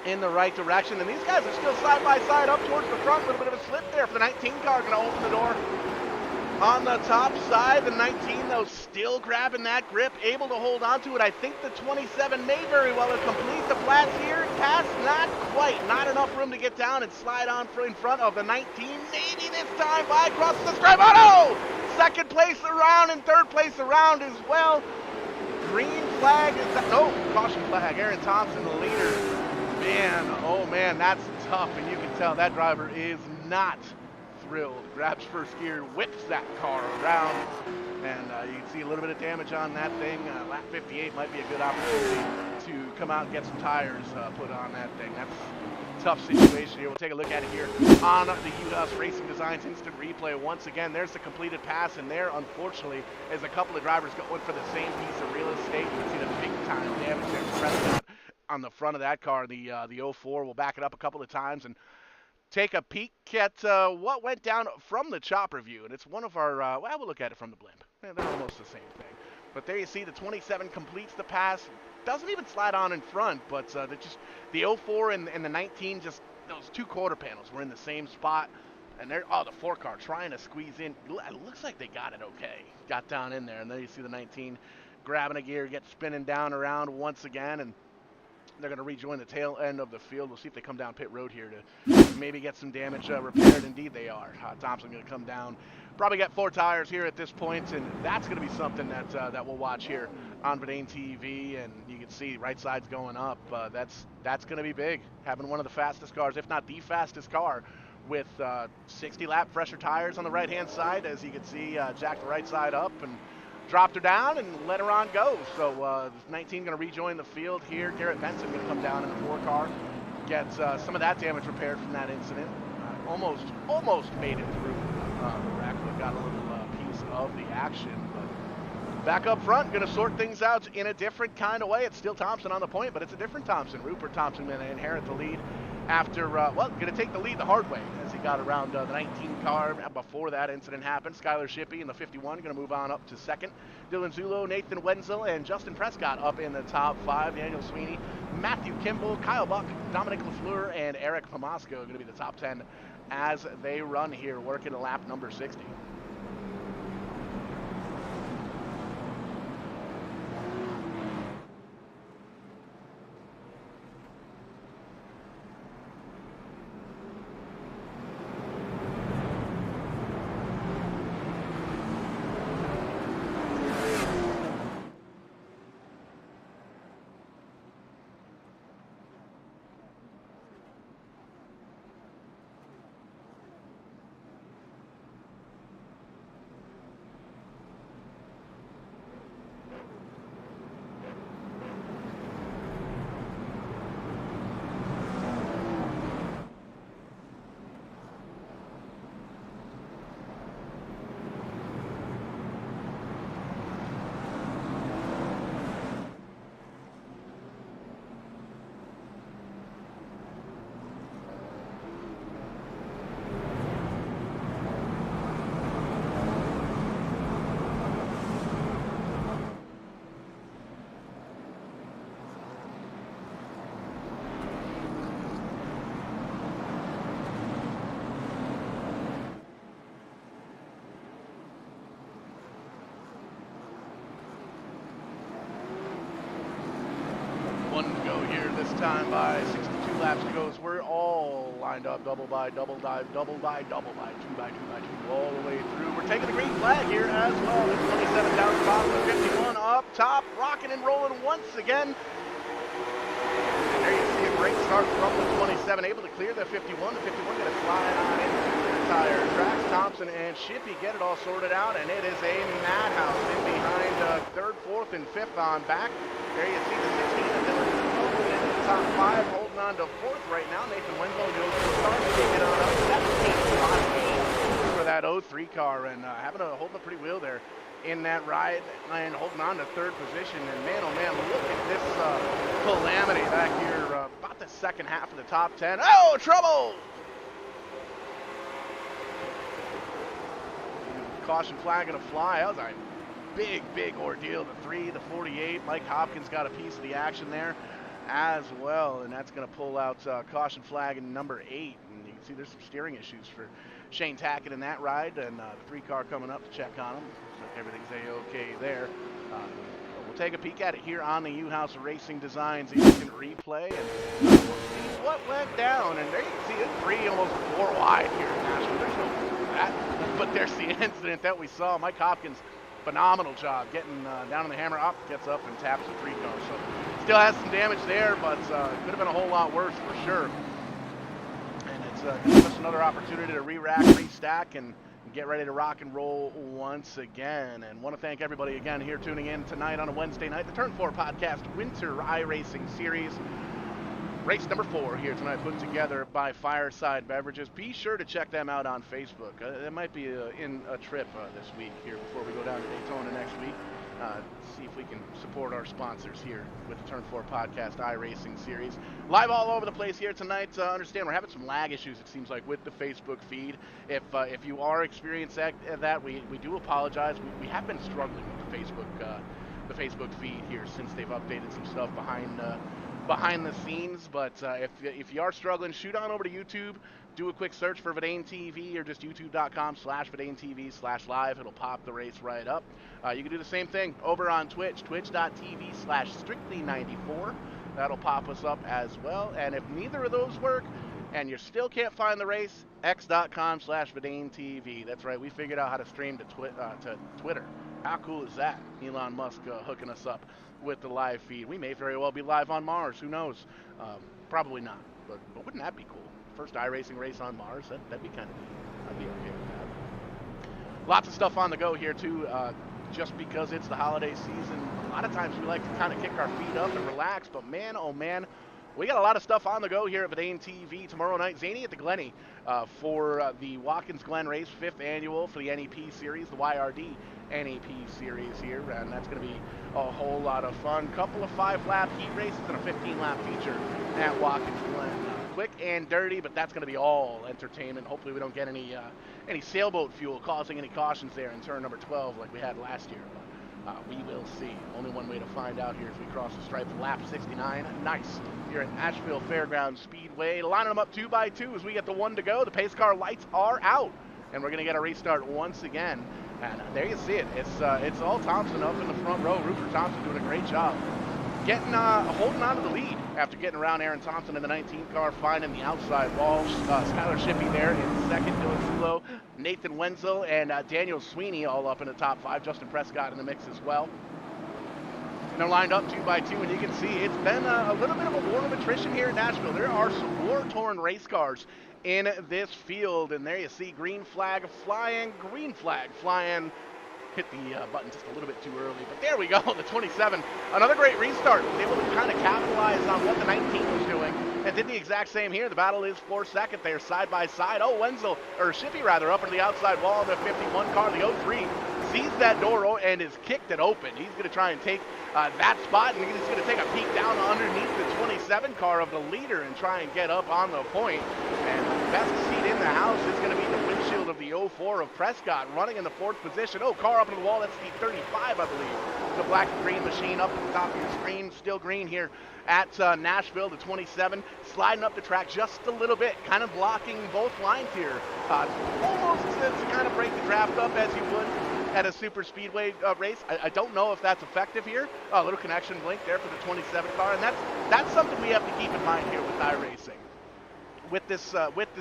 in the right direction, and these guys are still side-by-side up towards the front. A little bit of a slip there for the 19 car, going to open the door on the top side. The 19, though, still grabbing that grip, able to hold on to it. I think the 27 may very well have complete the flats here. Pass, not quite. Not enough room to get down and slide on in front of the 19. Maybe this time by across the stripe. Oh, no! Second place around and third place around as well. Green flag. No, caution flag. Aaron Thompson, the leader. Man, that's tough, and you can tell that driver is not thrilled. Grabs first gear, whips that car around, and you can see a little bit of damage on that thing. Lap 58 might be a good opportunity to come out and get some tires put on that thing. That's a tough situation here. We'll take a look at it here on the UDAS Racing Designs instant replay. Once again, there's the completed pass, and there, unfortunately, is a couple of drivers going for the same piece of real estate. You can see the big time damage there. Prescott on the front of that car, the 04. We'll back it up a couple of times and take a peek at what went down from the chopper view. And it's one of our, we'll look at it from the blimp. They're almost the same thing. But there you see the 27 completes the pass, doesn't even slide on in front, but the 04 and the 19, just those two quarter panels were in the same spot. And the 4 car trying to squeeze in. It looks like they got it okay. Got down in there, and then you see the 19 grabbing a gear, get spinning down around once again, and they're going to rejoin the tail end of the field. We'll see if they come down pit road here to maybe get some damage repaired. Indeed, they are. Thompson going to come down. Probably got 4 tires here at this point, and that's going to be something that we'll watch here on Verdane TV. And you can see right side's going up. That's going to be big. Having one of the fastest cars, if not the fastest car, with 60 lap fresher tires on the right hand side. As you can see, jacked the right side up and dropped her down and let her on go. So 19 going to rejoin the field here. Garrett Benson going to come down in the 4 car, get some of that damage repaired from that incident. Almost made it through the wreck, but got a little piece of the action. But back up front, going to sort things out in a different kind of way. It's still Thompson on the point, but it's a different Thompson. Rupert Thompson going to inherit the lead after, going to take the lead the hard way as he got around the 19 car before that incident happened. Skylar Shippey in the 51 going to move on up to second. Dylan Zulo, Nathan Wenzel, and Justin Prescott up in the top 5. Daniel Sweeney, Matthew Kimball, Kyle Buck, Dominic LaFleur, and Eric Pomasco going to be the top 10 as they run here, working a lap number 60. Time by 62 laps to go. So we're all lined up, double by, double by, 2 by 2 by 2, all the way through. We're taking the green flag here as well. The 27 down the bottom, the 51 up top, rocking and rolling once again. And there you see a great start from the 27, able to clear the 51. The 51 going to slide on into the tire tracks. Thompson and Shippey get it all sorted out, and it is a madhouse in behind 3rd, 4th, and 5th on back. There you see the 16 and Dylan top 5, holding on to 4th right now. Nathan Wenzel goes to start, taking on up 17 for that 03 car, and holding a pretty wheel there in that ride and holding on to 3rd position. And man, oh man, look at this calamity back here, about the second half of the top 10. Oh, trouble! Caution flag gonna fly. That was a big ordeal. The 3, the 48. Mike Hopkins got a piece of the action there as well, and that's going to pull out caution flag in number 8. And you can see there's some steering issues for Shane Tackett in that ride, and the 3 car coming up to check on him. So everything's a-okay there. But we'll take a peek at it here on the U-House Racing Designs instant replay, and we'll see what went down. And there you can see it 3, almost 4 wide here in Nashville. There's no that, but there's the incident that we saw. Mike Hopkins, phenomenal job getting down on the hammer, up, gets up and taps the 3 car. So still has some damage there, but could have been a whole lot worse for sure. And it's gives us another opportunity to re-rack, restack, and get ready to rock and roll once again. And want to thank everybody again here tuning in tonight on a Wednesday night, the Turn4Podcast Winter iRacing Series. Race number 4 here tonight, put together by Fireside Beverages. Be sure to check them out on Facebook. It might be in a trip this week here before we go down to Daytona next week. See if we can support our sponsors here with the Turn4 Podcast iRacing Series. Live all over the place here tonight. Understand we're having some lag issues, it seems like, with the Facebook feed. If you are experiencing that, we do apologize. We have been struggling with the Facebook feed here since they've updated some stuff behind the scenes. But if you are struggling, shoot on over to YouTube. Do a quick search for Verdane TV or just youtube.com/Verdane TV/live. It'll pop the race right up. You can do the same thing over on Twitch, twitch.tv/strictly94. That'll pop us up as well. And if neither of those work and you still can't find the race, x.com/Verdane TV. That's right, we figured out how to stream to Twitter. How cool is that? Elon Musk hooking us up with the live feed. We may very well be live on Mars. Who knows? Probably not. But wouldn't that be cool? First iRacing race on Mars. That'd be kind of neat. I'd be okay with that. Lots of stuff on the go here, too. Just because it's the holiday season, a lot of times we like to kind of kick our feet up and relax. But man, oh man, we got a lot of stuff on the go here at Verdane TV tomorrow night. Zany at the Glenny for the Watkins Glen race, 5th annual for the NEP series, the YRD NEP series here, and that's going to be a whole lot of fun. Couple of 5-lap heat races and a 15-lap feature at Watkins Glen. Quick and dirty, but that's going to be all entertainment. Hopefully we don't get any sailboat fuel causing any cautions there in turn number 12 like we had last year. But we will see. Only one way to find out here as we cross the stripe. Lap 69. Nice. Here at Nashville Fairgrounds Speedway. Lining them up 2 by 2 as we get the 1 to go. The pace car lights are out. And we're going to get a restart once again. And there you see it. It's all Thompson up in the front row. Rupert Thompson doing a great job. Holding on to the lead after getting around Aaron Thompson in the 19 car, finding the outside wall. Skylar Shippey there in second, Dylan Zulo, Nathan Wenzel, and Daniel Sweeney all up in the top 5. Justin Prescott in the mix as well. And they're lined up 2 by 2, and you can see it's been a little bit of a war of attrition here in Nashville. There are some war-torn race cars in this field, and there you see green flag flying. Hit the button just a little bit too early, but there we go, the 27. Another great restart. Was able to kind of capitalize on what the 19 was doing and did the exact same here. The battle is for second there, side by side. Oh, Shippey up into the outside wall of the 51 car. The 03 sees that door and is kicked it open. He's going to try and take that spot, and he's going to take a peek down underneath the 27 car of the leader and try and get up on the point. And the best seat in the house is going to be the windshield of the 04 of Prescott, running in the 4th position. Oh, car up into the wall. That's the 35, I believe. The black and green machine up at the top of your screen. Still green here at Nashville. The 27 sliding up the track just a little bit, kind of blocking both lines here. Almost to kind of break the draft up as you would at a super speedway race. I don't know if that's effective here. A little connection blink there for the 27 car, and that's something we have to keep in mind here with iRacing. With this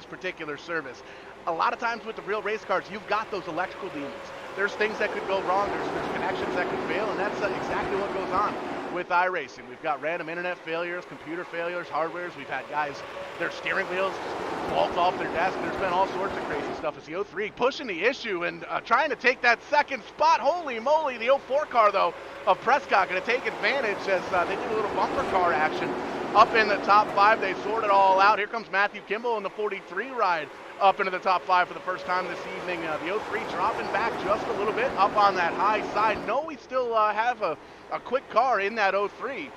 particular service, a lot of times with the real race cars, you've got those electrical demons. There's things that could go wrong. There's connections that could fail, and that's exactly what goes on with iRacing. We've got random internet failures, computer failures, hardwares. We've had guys, their steering wheels vault off their desk. There's been all sorts of crazy stuff. It's the 03 pushing the issue and trying to take that second spot. Holy moly, the 04 car, though, of Prescott going to take advantage as they do a little bumper car action up in the top 5. They sort it all out. Here comes Matthew Kimball in the 43 ride up into the top 5 for the first time this evening. The 03 dropping back just a little bit up on that high side. No, we still have a quick car in that 03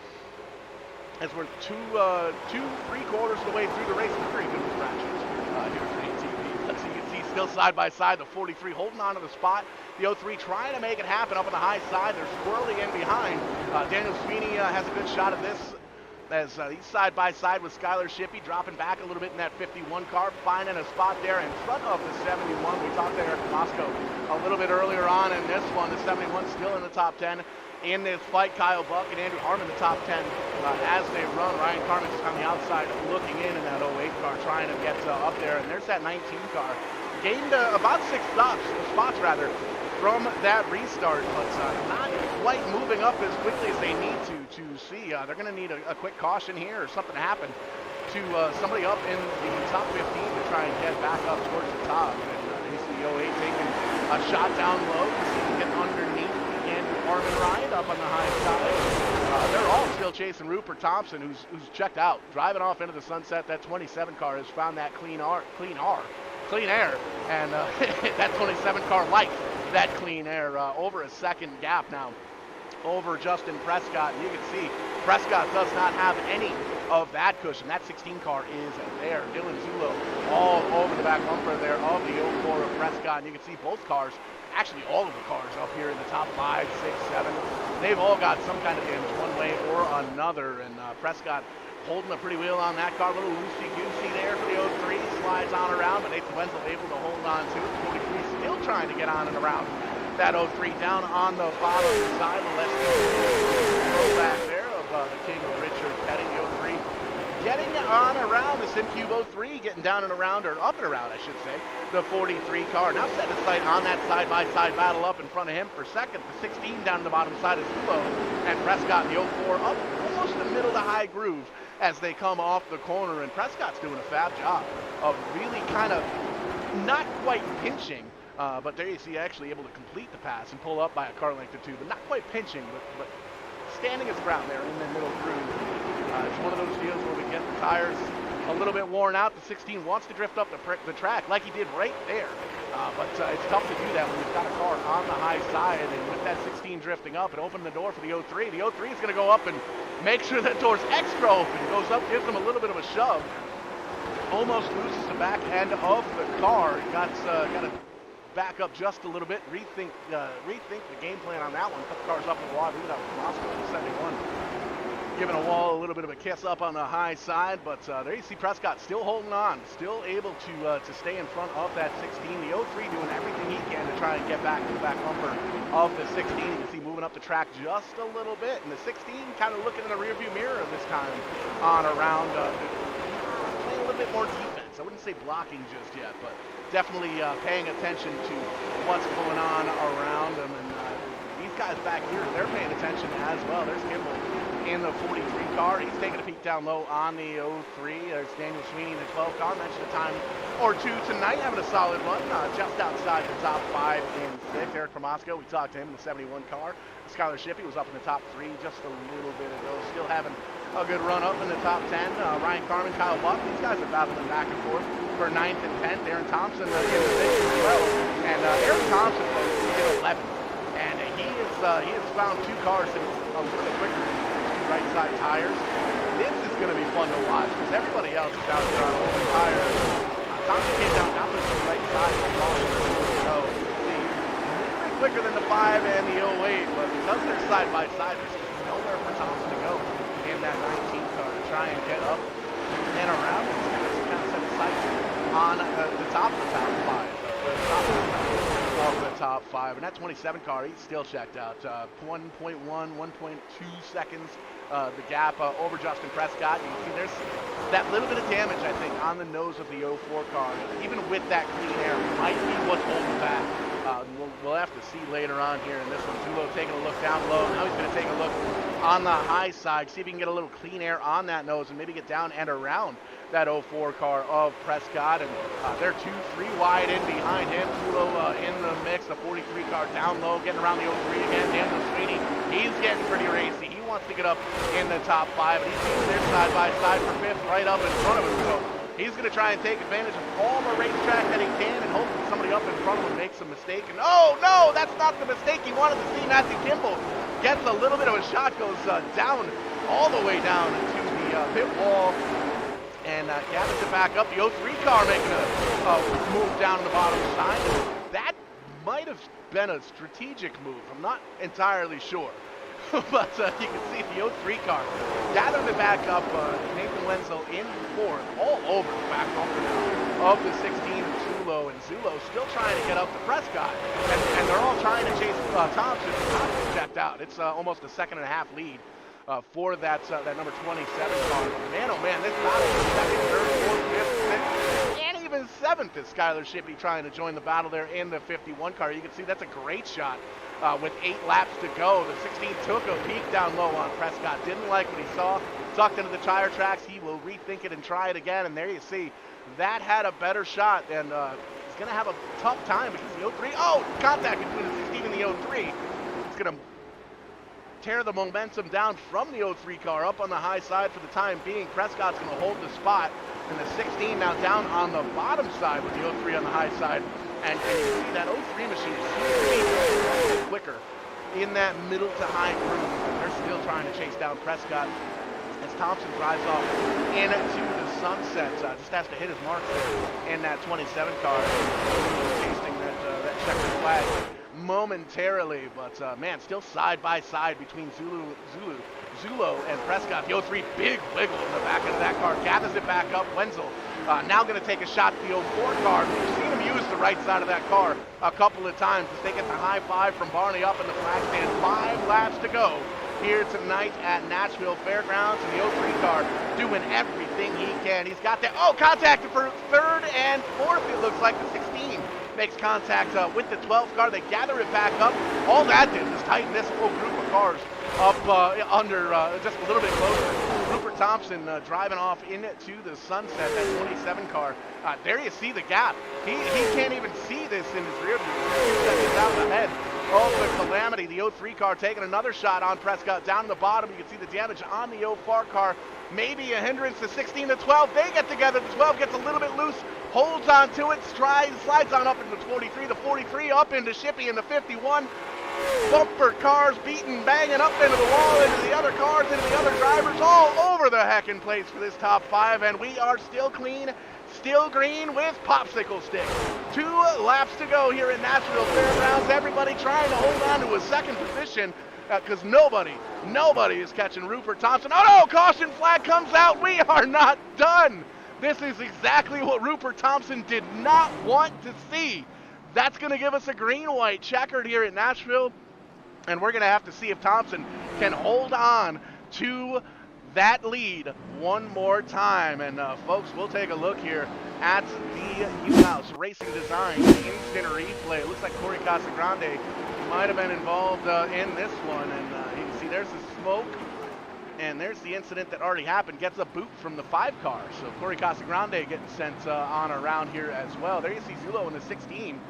as we're 3/4 of the way through the race. It's pretty good distractions here for ATV. As you can see, still side by side, the 43 holding on to the spot. The 03 trying to make it happen up on the high side. They're swirling in behind. Daniel Sweeney has a good shot at this as he's side by side with Skylar Shippey, dropping back a little bit in that 51 car, finding a spot there in front of the 71. We talked to Eric Moscow a little bit earlier on in this one. The 71 still in the top 10 in this fight. Kyle Buck and Andrew Harmon the top 10 as they run. Ryan Carmen's on the outside looking in that 08 car, trying to get up there. And there's that 19 car. Gained about 6 spots from that restart, but not quite moving up as quickly as they need to see. They're going to need a quick caution here or something to happen to somebody up in the top 15 to try and get back up towards the top. And you see 08 taking a shot down low to see if he can get underneath the Andrew Harmon ride up on the high side. They're all still chasing Rupert Thompson, who's checked out, driving off into the sunset. That 27 car has found that clean air, and that 27 car likes that clean air. Over a second gap now over Justin Prescott. And you can see Prescott does not have any of that cushion. That 16 car is there. Dylan Zulo all over the back bumper there of the 04 of Prescott. And you can see both cars, actually all of the cars up here in the top 5, 6, 7, they've all got some kind of damage one way or another. And Prescott holding a pretty wheel on that car, a little loosey-goosey there for the 03, slides on around, but Nathan Wenzel able to hold on to it. 43 still trying to get on and around that 03 down on the bottom side. The left throw back there of the king of Richard Petty, the 03. Getting on around the SimCube 03, getting down and around, or up and around, I should say, the 43 car. Now setting his sight on that side-by-side battle up in front of him for second. The 16 down to the bottom side is Zulo, and Prescott in the 04 up almost the middle to high groove as they come off the corner. And Prescott's doing a fab job of really kind of not quite pinching, but there you see actually able to complete the pass and pull up by a car length or two, but not quite pinching, but standing his ground there in the middle groove. It's one of those deals where we get the tires a little bit worn out. The 16 wants to drift up the track like he did right there, but it's tough to do that when you've got a car on the high side. And with that 16 drifting up, it opened the door for the 03. The 03 is going to go up and make sure that door's extra open. Goes up, gives him a little bit of a shove. Almost loses the back end of the car. Got to back up just a little bit, rethink the game plan on that one. Put the cars up in the wall. I believe that was Moscow in 71. Giving a wall a little bit of a kiss up on the high side, but there you see Prescott still holding on, still able to stay in front of that 16. The 03 doing everything he can to try and get back to the back bumper of the 16. You can see moving up the track just a little bit, and the 16 kind of looking in the rearview mirror this time on around, playing a little bit more defense. I wouldn't say blocking just yet, but definitely paying attention to what's going on around them. And these guys back here, they're paying attention as well. There's Kimball in the 43 car. He's taking a peek down low on the 03. There's Daniel Sweeney in the 12 car. Mentioned a time or two tonight, having a solid run, just outside the top 5 in 6. Eric Promosko, we talked to him in the 71 car. Skylar Shippey was up in the top 3 just a little bit ago. Still having a good run up in the top 10. Ryan Carmen, Kyle Buck, these guys are battling back and forth for 9th and 10th. Aaron Thompson in the 6th as well. And Aaron Thompson was in 11th. And he has found 2 cars that are a little bit quicker than right side tires. This is going to be fun to watch because everybody else is out there on open tires. Thompson came down to the right side. So see, a little bit quicker than the 5 and the 08, but because they're side by side, there's just nowhere for Thompson to go in that 19 car to try and get up and around. He's kind of set his sights on the top of the top 5. The top of the top 5, and that 27 car, he's still checked out. 1.2 seconds, the gap over Justin Prescott. You can see there's that little bit of damage, I think, on the nose of the 04 car. Even with that clean air, might be what's holding back. We'll have to see later on here in this one. Zulo taking a look down low. Now he's going to take a look on the high side, see if he can get a little clean air on that nose and maybe get down and around that 04 car of Prescott. And they're 2-3 wide in behind him. Zulo in the mix. The 43 car down low, getting around the 03 again. Daniel Sweeney, he's getting pretty racy. He wants to get up in the top 5, and he's seeing their side by side for 5th right up in front of him. So he's going to try and take advantage of all the racetrack that he can and hope that somebody up in front of him makes a mistake. And oh no, that's not the mistake he wanted to see. Matthew Kimball gets a little bit of a shot, goes down all the way down to the pit wall, and gathers it back up. The 03 car making a move down the bottom side. That might have been a strategic move. I'm not entirely sure. But you can see the 03 car gathering it back up. Nathan Wenzel in 4th, all over the back bumper now of the 16 Zulo, and Zulo still trying to get up to Prescott, and they're all trying to chase Thompson. Thompson checked out. It's almost a 2.5 lead for that number 27 car. Man, oh man, this battle is 2nd, 3rd, 4th, 5th, 6th, and even 7th is Skylar Shippey trying to join the battle there in the 51 car. You can see that's a great shot. With 8 laps to go, the 16 took a peek down low on Prescott. Didn't like what he saw. Tucked into the tire tracks. He will rethink it and try it again. And there you see, that had a better shot. And he's going to have a tough time because the 03, contact between the 16 and the 03. It's going to tear the momentum down from the 03 car up on the high side for the time being. Prescott's going to hold the spot. And the 16 now down on the bottom side with the 03 on the high side. And you can see that 03 machine seems to be quicker in that middle to high group. They're still trying to chase down Prescott as Thompson drives off into the sunset. Just has to hit his mark there in that 27 car, tasting that checkered flag momentarily. But man, still side by side between Zulo and Prescott. The 03 big wiggle in the back end of that car, gathers it back up. Wenzel now going to take a shot at the 04 car. We've seen him use the right side of that car a couple of times as they get the high five from Barney up in the flag stand. 5 laps to go here tonight at Nashville Fairgrounds, and the 03 car doing everything he can. He's got that, contact for third and fourth, it looks like. The 16 makes contact with the 12 car. They gather it back up. All that did was tighten this whole group of cars up under just a little bit closer. Rupert Thompson driving off into the sunset, that 27 car. There you see the gap. He can't even see this in his rear view. 2 seconds out ahead. Oh, the calamity. The 03 car taking another shot on Prescott. Down in the bottom, you can see the damage on the 04 car. Maybe a hindrance. The 16 to 12. They get together. The 12 gets a little bit loose, holds on to it, slides on up into the 43. The 43 up into Shippey in the 51. Bumper cars beating, banging up into the wall, into the other cars, into the other drivers, all over the heckin' place for this top 5. And we are still clean, still green with popsicle sticks. 2 laps to go here at Nashville Fairgrounds. Everybody trying to hold on to a second position because nobody is catching Rupert Thompson. Oh no, caution flag comes out. We are not done. This is exactly what Rupert Thompson did not want to see. That's going to give us a green-white checkered here at Nashville, and we're going to have to see if Thompson can hold on to that lead one more time. And folks, we'll take a look here at the U-House Racing Design instant replay. It looks like Corey Casagrande might have been involved in this one, and you can see there's the smoke, and there's the incident that already happened. Gets a boot from the 5 car, so Corey Casagrande getting sent on around here as well. There you see Zulo in the 16.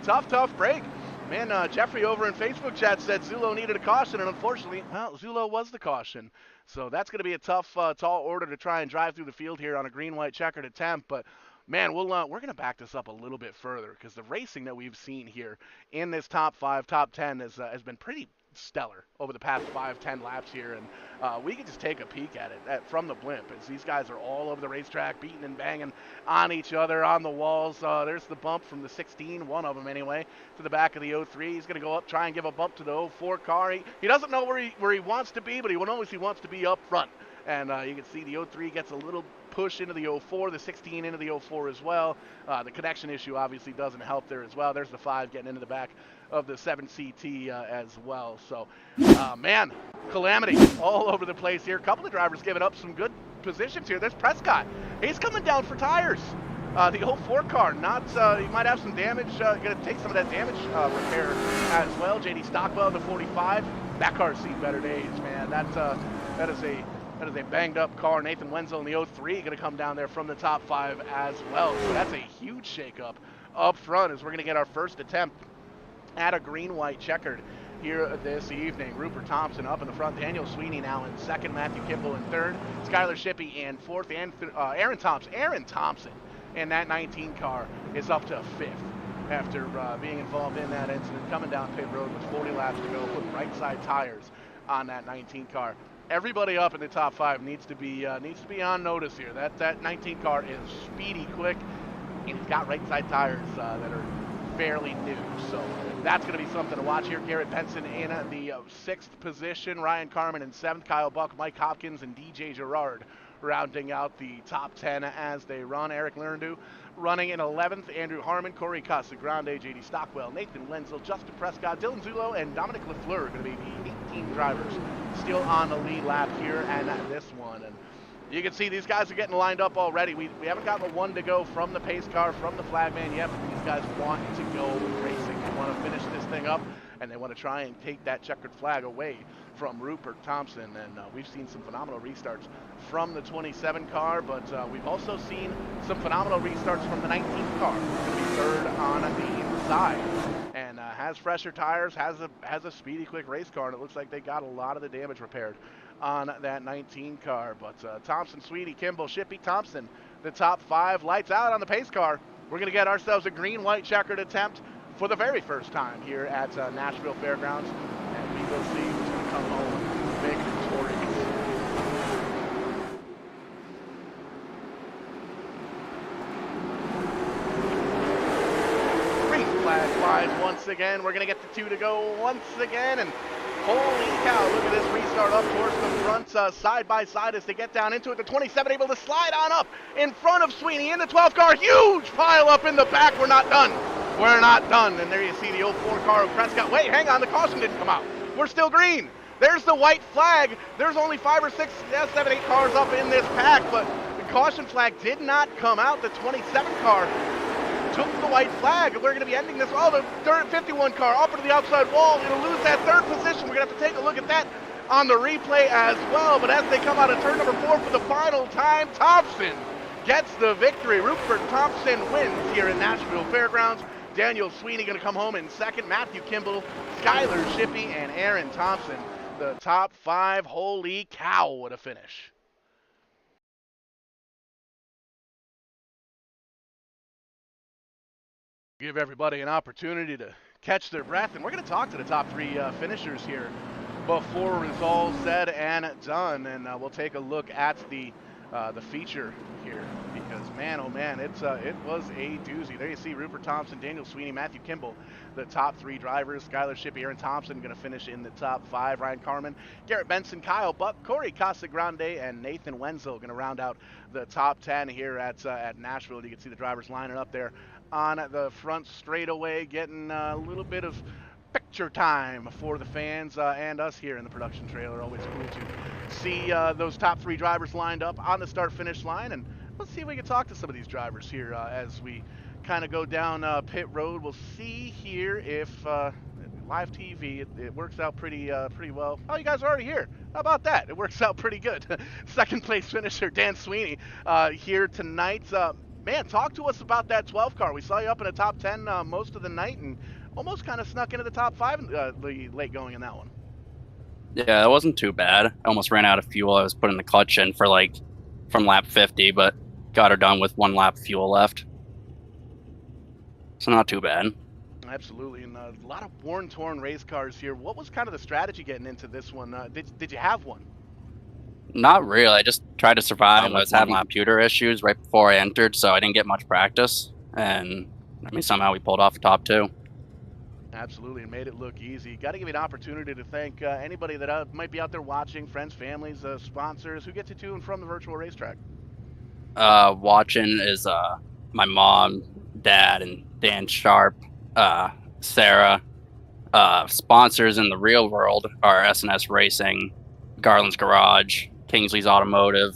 Tough break. Man, Jeffrey over in Facebook chat said Zulo needed a caution, and unfortunately, well, Zulo was the caution. So that's going to be a tough, tall order to try and drive through the field here on a green-white checkered attempt. But, man, we're going to back this up a little bit further because the racing that we've seen here in this top 5, top 10 has been pretty stellar over the past 5-10 laps here, and we can just take a peek at it from the blimp as these guys are all over the racetrack beating and banging on each other on the walls. There's the bump from the 16, one of them anyway, to the back of the 03. He's going to go up, try and give a bump to the 04 car. He doesn't know where he wants to be, but he knows he wants to be up front. And you can see the 03 gets a little push into the 04, the 16 into the 04 as well. The connection issue obviously doesn't help there as well. There's the 5 getting into the back of the 7CT as well. So, man, calamity all over the place here. A couple of drivers giving up some good positions here. There's Prescott. He's coming down for tires. The 04 car, he might have some damage, going to take some of that damage repair as well. JD Stockwell, the 45. That car's seen better days, man. That is a banged up car. Nathan Wenzel in the 03 going to come down there from the top 5 as well. So that's a huge shakeup up front as we're going to get our first attempt at a green-white checkered here this evening. Rupert Thompson up in the front. Daniel Sweeney now in second. Matthew Kimball in third. Skylar Shippey in fourth. And Aaron Thompson in that 19 car is up to fifth after being involved in that incident. Coming down pit road with 40 laps to go, putting right side tires on that 19 car. Everybody up in the top 5 needs to be on notice here. That 19 car is speedy, quick, and he's got right side tires that are fairly new. So that's going to be something to watch here. Garrett Benson in the 6th position. Ryan Carmen in 7th. Kyle Buck, Mike Hopkins, and DJ Gerard rounding out the top 10 as they run. Eric Lerndue running in 11th. Andrew Harmon, Corey Casagrande, JD Stockwell, Nathan Wenzel, Justin Prescott, Dylan Zulo, and Dominic Lafleur are going to be the 18 drivers still on the lead lap here and this one. And you can see these guys are getting lined up already. We haven't gotten a 1 to go from the pace car, from the flagman yet, but these guys want to go racing. They want to finish this thing up, and they want to try and take that checkered flag away from Rupert Thompson. And we've seen some phenomenal restarts from the 27 car, but we've also seen some phenomenal restarts from the 19 car. It's going to be third on the inside, and has fresher tires, has a speedy, quick race car, and it looks like they got a lot of the damage repaired on that 19 car. But Thompson, Sweetie, Kimball, Shippey, Thompson, the top 5. Lights out on the pace car. We're going to get ourselves a green-white checkered attempt for the very first time here at Nashville Fairgrounds. And We'll see who's going to come home victorious. Green flag flies once again. We're going to get the 2 to go once again. And holy cow, look at this restart up towards the front, side by side as they get down into it. The 27 able to slide on up in front of Sweeney in the 12 car. Huge pile up in the back. We're not done. We're not done. And there you see the 04 car of Prescott. Wait, hang on. The caution didn't come out. We're still green. There's the white flag. There's only 5 or 6, 7, 8 cars up in this pack, but the caution flag did not come out. The 27 car took the white flag. We're going to be ending this. Oh, the 51 car up into the outside wall. Going to lose that 3rd position. We're going to have to take a look at that on the replay as well. But as they come out of turn number 4 for the final time, Thompson gets the victory. Rupert Thompson wins here in Nashville Fairgrounds. Daniel Sweeney going to come home in 2nd. Matthew Kimball, Skylar Shippey, and Aaron Thompson, the top 5. Holy cow, what a finish. Give everybody an opportunity to catch their breath, and we're going to talk to the top 3 finishers here before it's all said and done, and we'll take a look at the feature here, because man, oh man, it was a doozy. There you see Rupert Thompson, Daniel Sweeney, Matthew Kimball, the top 3 drivers. Skylar Shippey, Aaron Thompson going to finish in the top 5. Ryan Carmen, Garrett Benson, Kyle Buck, Corey Casagrande, and Nathan Wenzel going to round out the top 10 here at Nashville. You can see the drivers lining up there on the front straightaway, getting a little bit of picture time for the fans and us here in the production trailer. Always cool to see those top 3 drivers lined up on the start-finish line, and let's see if we can talk to some of these drivers here as we kind of go down pit road. We'll see here if live TV it works out pretty well. Oh, you guys are already here. How about that? It works out pretty good. 2nd place finisher Dan Sweeney here tonight. Man, talk to us about that 12 car. We saw you up in the top 10 most of the night and almost kind of snuck into the top 5 the late going in that one. Yeah, it wasn't too bad. I almost ran out of fuel. I was putting the clutch in for from lap 50, but got her done with 1 lap fuel left. So not too bad. Absolutely, and a lot of worn, torn race cars here. What was kind of the strategy getting into this one? Did you have one? Not really. I just tried to survive. I was having computer issues right before I entered, so I didn't get much practice. And I mean, somehow we pulled off the top 2. Absolutely, and made it look easy. Got to give you an opportunity to thank anybody that might be out there watching, friends, families, sponsors, who get you to and from the virtual racetrack. Watching is my mom, dad, and Dan Sharp, Sarah. Sponsors in the real world are SNS Racing, Garland's Garage, Kingsley's Automotive,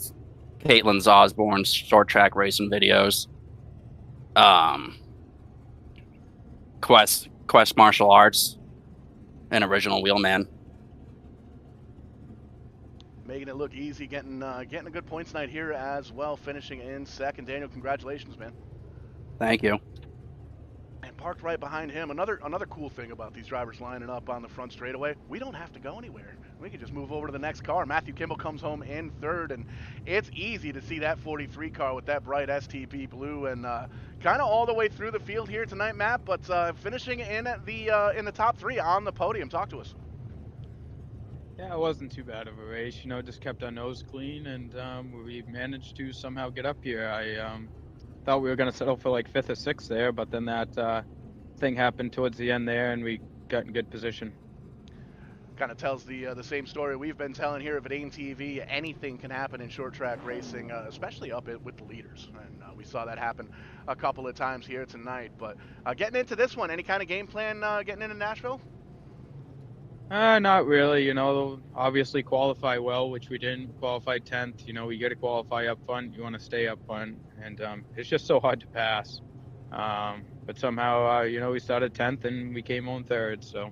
Caitlin's Osborne's short track racing videos, Quest Martial Arts, and Original Wheelman. Making it look easy, getting a good points night here as well, finishing in 2nd. Daniel, congratulations, man. Thank you. And parked right behind him. Another cool thing about these drivers lining up on the front straightaway, we don't have to go anywhere. We can just move over to the next car. Matthew Kimball comes home in 3rd, and it's easy to see that 43 car with that bright STB blue and kind of all the way through the field here tonight, Matt, but finishing in the top 3 on the podium. Talk to us. Yeah, it wasn't too bad of a race. Just kept our nose clean, and we managed to somehow get up here. I thought we were going to settle for 5th or 6th there, but then that thing happened towards the end there, and we got in good position. Kind of tells the same story we've been telling here at AIM TV. Anything can happen in short track racing, especially up with the leaders, and we saw that happen a couple of times here tonight. But getting into this one, any kind of game plan getting into Nashville? Not really. Obviously qualify well, which we didn't. Qualify 10th. We got to qualify up front. You want to stay up front, and it's just so hard to pass. But somehow, we started 10th and we came home 3rd. So.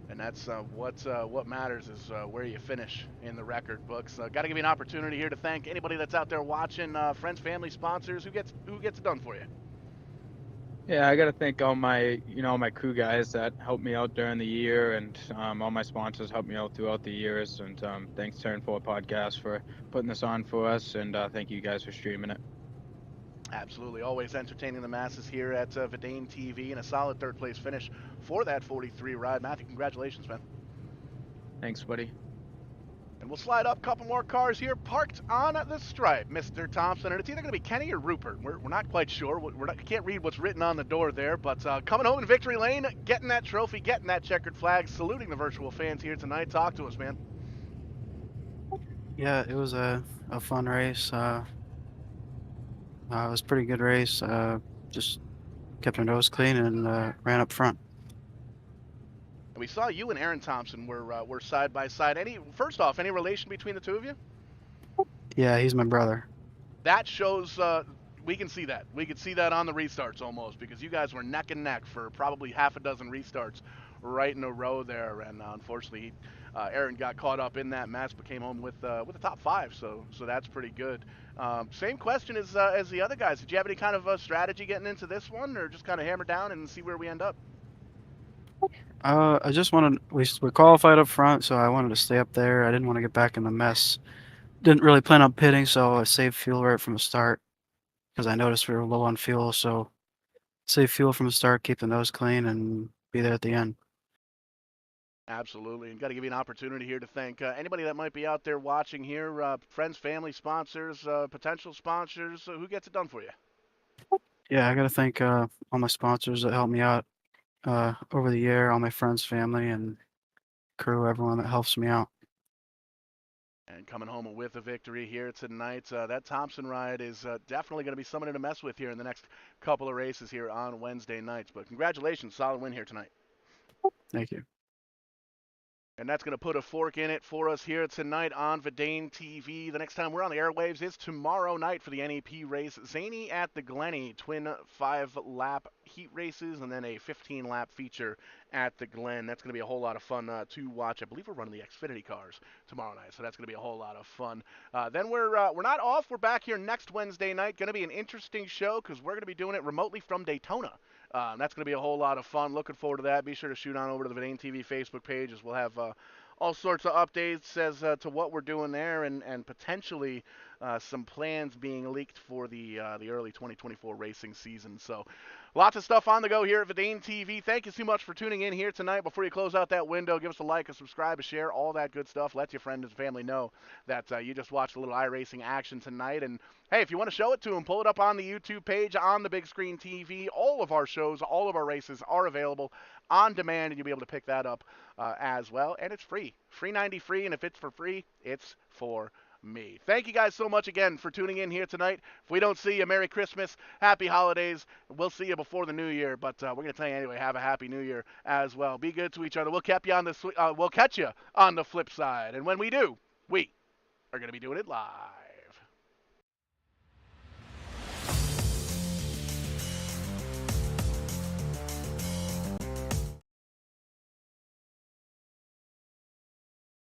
And that's what matters is where you finish in the record books. Got to give you an opportunity here to thank anybody that's out there watching, friends, family, sponsors. Who gets it done for you? Yeah, I got to thank all my my crew guys that helped me out during the year, and all my sponsors helped me out throughout the years. And thanks Turn4Podcast for putting this on for us, and thank you guys for streaming it. Absolutely. Always entertaining the masses here at Verdane TV, and a solid third place finish for that 43 ride. Matthew, congratulations, man. Thanks, buddy. And we'll slide up a couple more cars here, parked on the stripe, Mr. Thompson. And it's either going to be Kenny or Rupert. We're not quite sure. Can't read what's written on the door there, but coming home in victory lane, getting that trophy, getting that checkered flag, saluting the virtual fans here tonight. Talk to us, man. Yeah, it was a fun race. It was a pretty good race. Just kept our nose clean and ran up front. And we saw you and Aaron Thompson were side by side. First off, any relation between the two of you? Yeah, he's my brother. That shows we can see that. We could see that on the restarts almost, because you guys were neck and neck for probably half a dozen restarts right in a row there. And unfortunately, Aaron got caught up in that mess, but came home with the top five. So that's pretty good. Same question as the other guys. Did you have any kind of strategy getting into this one, or just kind of hammer down and see where we end up? I just wanted we qualified up front, so I wanted to stay up there. I didn't want to get back in the mess. Didn't really plan on pitting, so I saved fuel right from the start because I noticed we were low on fuel. So save fuel from the start, keep the nose clean, and be there at the end. Absolutely, and got to give you an opportunity here to thank anybody that might be out there watching here, friends, family, sponsors, potential sponsors. Who gets it done for you? Yeah, I got to thank all my sponsors that helped me out over the year, all my friends, family, and crew, everyone that helps me out. And coming home with a victory here tonight. That Thompson ride is definitely going to be something to mess with here in the next couple of races here on Wednesday nights. But congratulations, solid win here tonight. Thank you. And that's going to put a fork in it for us here tonight on Verdane TV. The next time we're on the airwaves is tomorrow night for the NEP race. Zany at the Glenny, twin 5-lap heat races, and then a 15-lap feature at the Glen. That's going to be a whole lot of fun to watch. I believe we're running the Xfinity cars tomorrow night, so that's going to be a whole lot of fun. Then we're not off. We're back here next Wednesday night. Going to be an interesting show because we're going to be doing it remotely from Daytona. That's going to be a whole lot of fun. Looking forward to that. Be sure to shoot on over to the Verdane TV Facebook page, as we'll have all sorts of updates as to what we're doing there, and potentially some plans being leaked for the early 2024 racing season. So lots of stuff on the go here at Verdane TV. Thank you so much for tuning in here tonight. Before you close out that window, give us a like, a subscribe, a share, all that good stuff. Let your friends and family know that you just watched a little iRacing action tonight. And hey, if you want to show it to them, pull it up on the YouTube page, on the big screen TV. All of our shows, all of our races are available on demand, and you'll be able to pick that up as well. And it's free. Free 90 free, and if it's for free, it's for me. Thank you guys so much again for tuning in here tonight. If we don't see you, Merry Christmas, Happy Holidays. We'll see you before the New Year, but we're going to tell you anyway, have a Happy New Year as well. Be good to each other. We'll catch you on the flip side. And when we do, we are going to be doing it live.